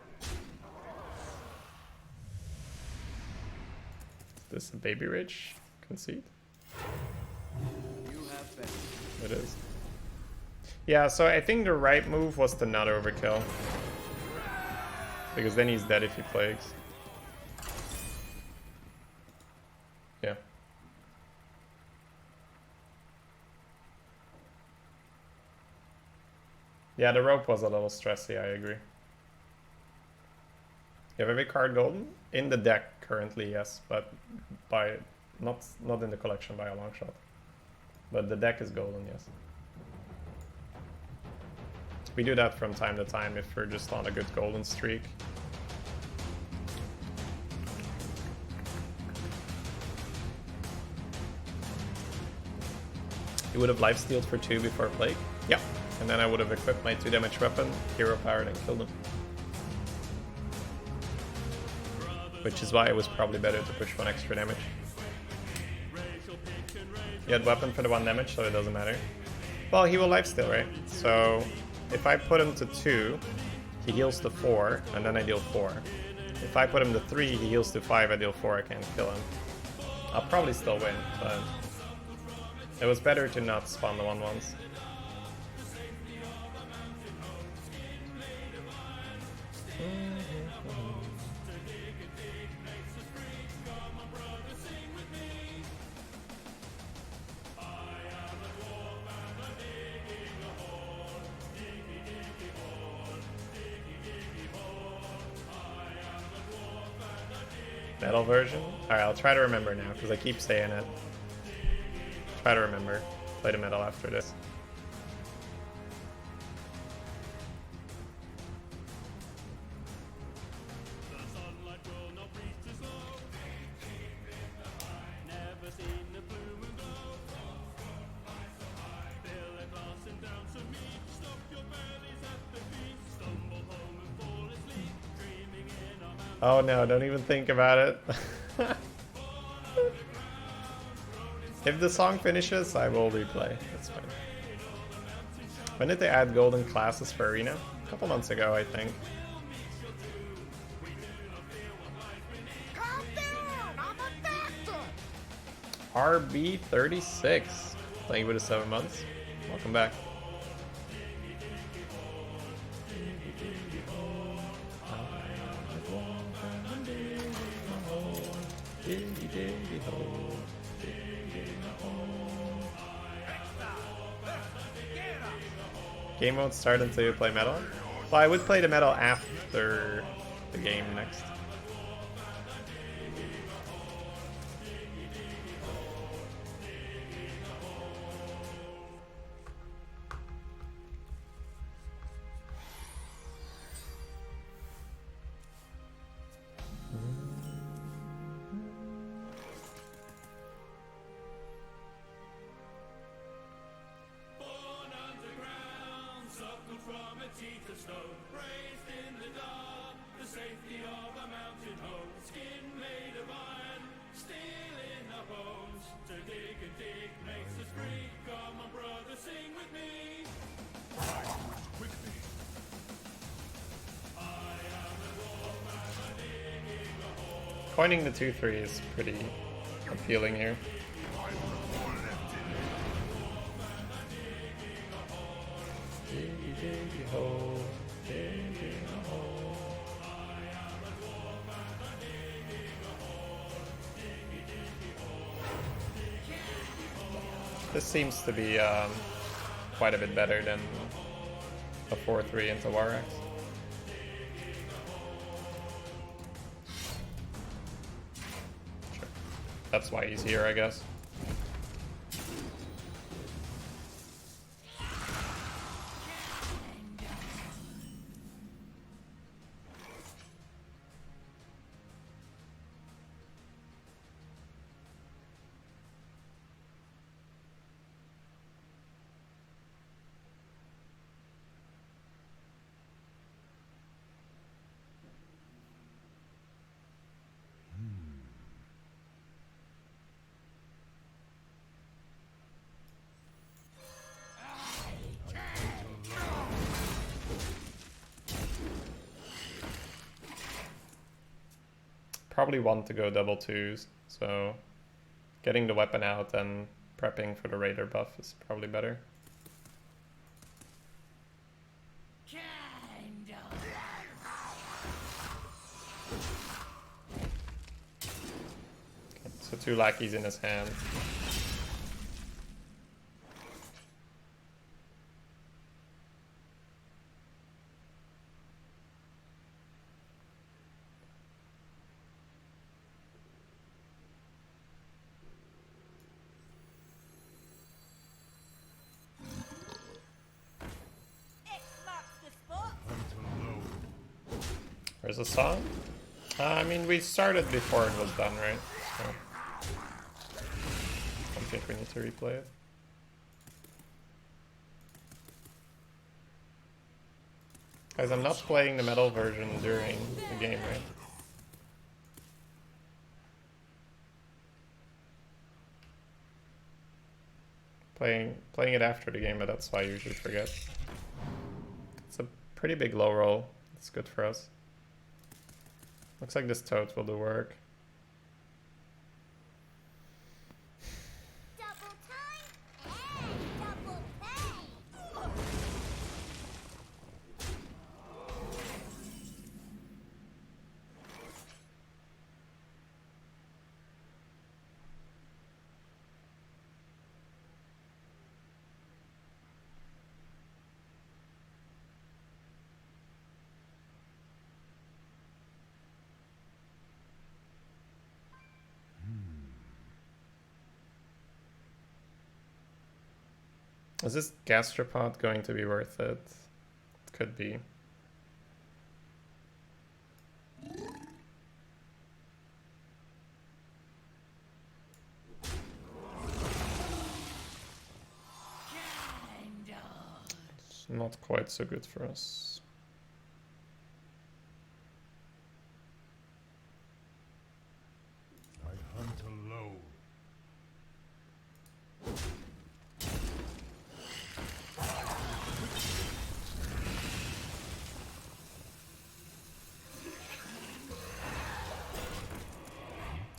Is this a Baby Rich conceit? You have been. It is. Yeah, so I think the right move was to not overkill. Because then he's dead if he plagues. Yeah. Yeah, the rope was a little stressy, I agree. You have every card golden? In the deck currently, yes, but by not in the collection by a long shot. But the deck is golden, yes. We do that from time to time if we're just on a good golden streak. You would have lifestealed for 2 before Plague? Yeah. And then I would have equipped my 2 damage weapon, hero powered, and killed him. Which is why it was probably better to push 1 extra damage. You had weapon for the 1 damage, so it doesn't matter. Well, he will lifesteal, right? So if I put him to 2, he heals to 4, and then I deal 4. If I put him to 3, he heals to 5, I deal 4, I can't kill him. I'll probably still win, but it was better to not spawn the 1/1s. Metal version? Alright, I'll try to remember now, because I keep saying it. Try to remember. Play the metal after this. Oh no, don't even think about it. If the song finishes, I will replay. That's fine. When did they add golden classes for Arena? A couple months ago, I think. RB36. Thank you for the 7 months. Welcome back. Game won't start until you play metal? Well, I would play the metal after the game next. Coining the 2/3 is pretty appealing here. This seems to be quite a bit better than a 4/3 into Warax. Sure. That's why he's here, I guess. probably want to go double twos, so getting the weapon out and prepping for the raider buff is probably better. Okay, so 2 lackeys in his hand. Where's the song? I mean, we started before it was done, right? So I don't think we need to replay it. Guys, I'm not playing the metal version during the game, right? Playing it after the game, but that's why I usually forget. It's a pretty big low roll. It's good for us. Looks like this toad will do work. Double time and double pay. Is this gastropod going to be worth it? It could be. It's not quite so good for us. I hunt alone.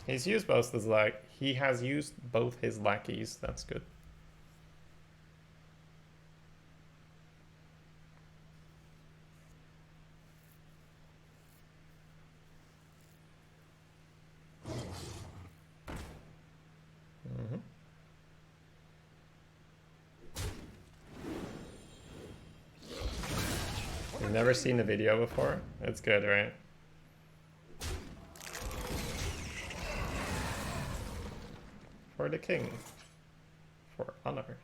He's used both his he has used both his lackeys. That's good. You've never seen the video before? It's good, right? For the king. For honor.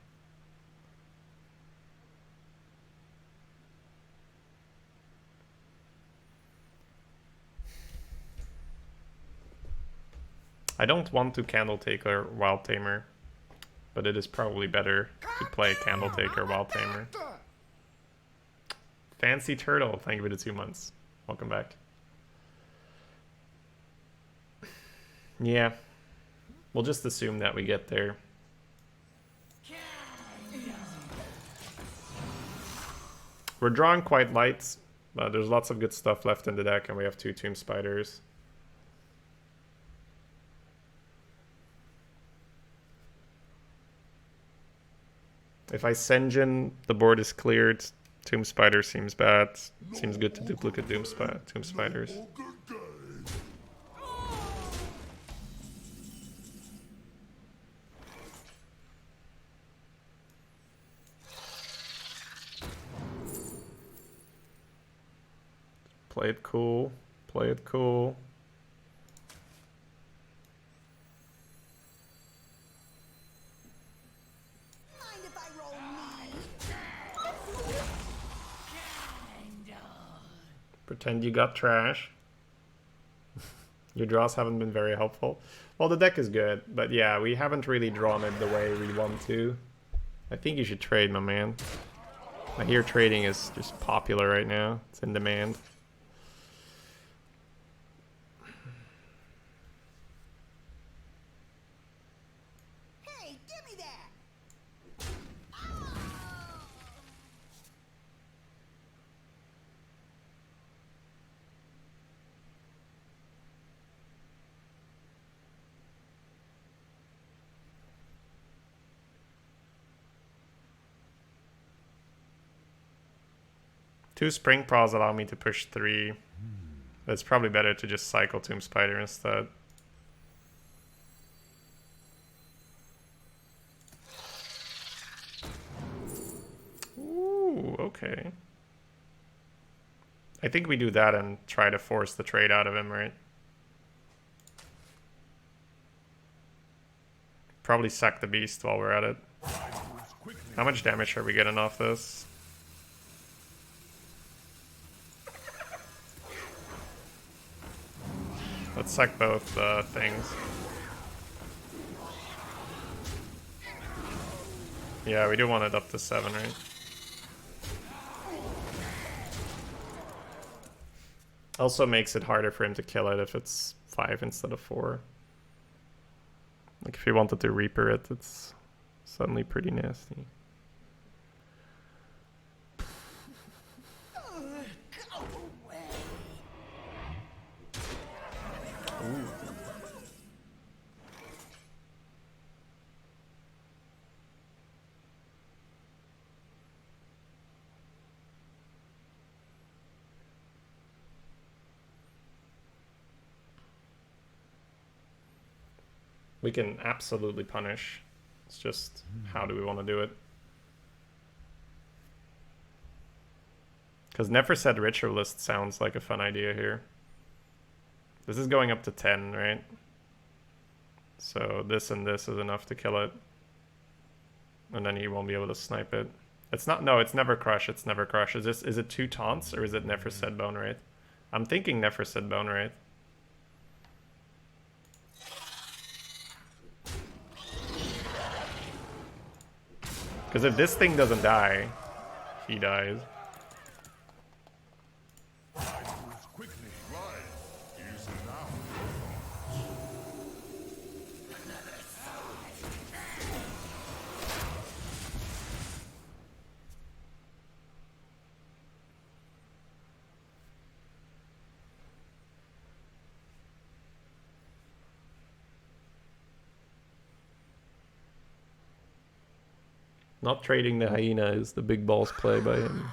I don't want to Candle Taker Wild Tamer, but it is probably better to play Candle Taker Wild Tamer. Fancy Turtle, thank you for the 2 months. Welcome back. Yeah. We'll just assume that we get there. We're drawing quite light, but there's lots of good stuff left in the deck, and we have 2 Tomb Spiders. If I Senjin, the board is cleared. Tomb Spider seems bad. Seems good to duplicate Tomb Spiders. Play it cool. Play it cool. Mind if I roll me? Pretend you got trash. Your draws haven't been very helpful. Well, the deck is good, but yeah, we haven't really drawn it the way we want to. I think you should trade, my man. I hear trading is just popular right now. It's in demand. Hey, give me that! 2 Spring Paws allow me to push 3. But it's probably better to just cycle Tomb Spider instead. Ooh, okay. I think we do that and try to force the trade out of him, right? Probably sack the beast while we're at it. How much damage are we getting off this? Let's sack both things. Yeah, we do want it up to 7, right? Also makes it harder for him to kill it if it's 5 instead of 4. Like if he wanted to Reaper it, it's suddenly pretty nasty. Ooh. We can absolutely punish. It's just how do we want to do it? Because Never Said Ritualist sounds like a fun idea here. This is going up to 10, right? So this and this is enough to kill it. And then he won't be able to snipe it. It's not, no, it's Never Crush, it's Never Crush. Is it 2 taunts or is it Never Said Bone Rate? I'm thinking Never Said Bone Rate. Because if this thing doesn't die, he dies. Not trading the hyena is the big balls play by him.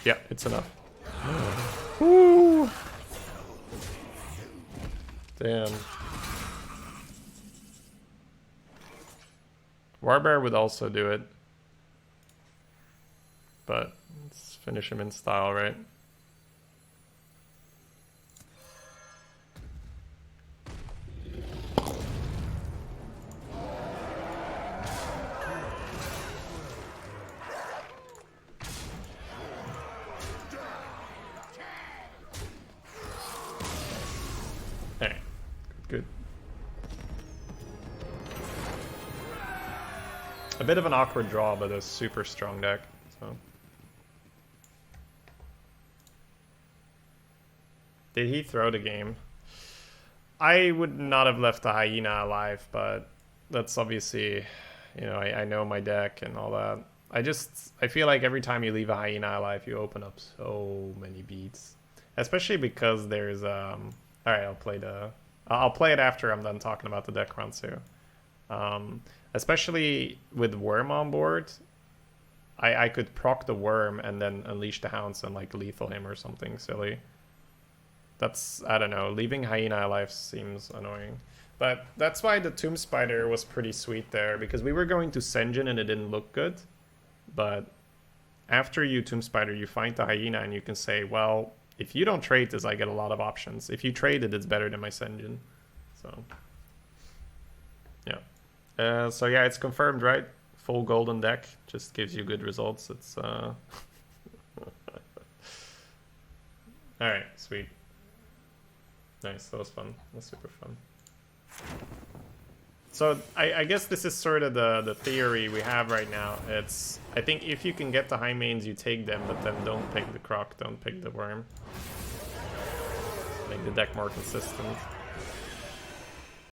Yeah, it's enough. Woo! Damn. Warbear would also do it. But let's finish him in style, right? Good. A bit of an awkward draw, but a super strong deck. So, did he throw the game? I would not have left the hyena alive, but that's obviously, you know, I know my deck and all that. I feel like every time you leave a hyena alive, you open up so many beats, especially because there's all right, I'll play it after I'm done talking about the deck runs too. Especially with Worm on board, I could proc the Worm and then Unleash the Hounds and like lethal him or something silly. That's, I don't know, leaving Hyena alive seems annoying. But that's why the Tomb Spider was pretty sweet there, because we were going to Senjin and it didn't look good. But after you Tomb Spider, you find the Hyena and you can say, well, if you don't trade this, I get a lot of options. If you trade it, it's better than my Senjin. So, yeah. So yeah, it's confirmed, right? Full golden deck just gives you good results. It's all right, sweet. Nice, that was fun. That was super fun. So I guess this is sort of the theory we have right now. It's, I think if you can get the high mains, you take them, but then don't pick the Croc, don't pick the Worm. Make the deck more consistent.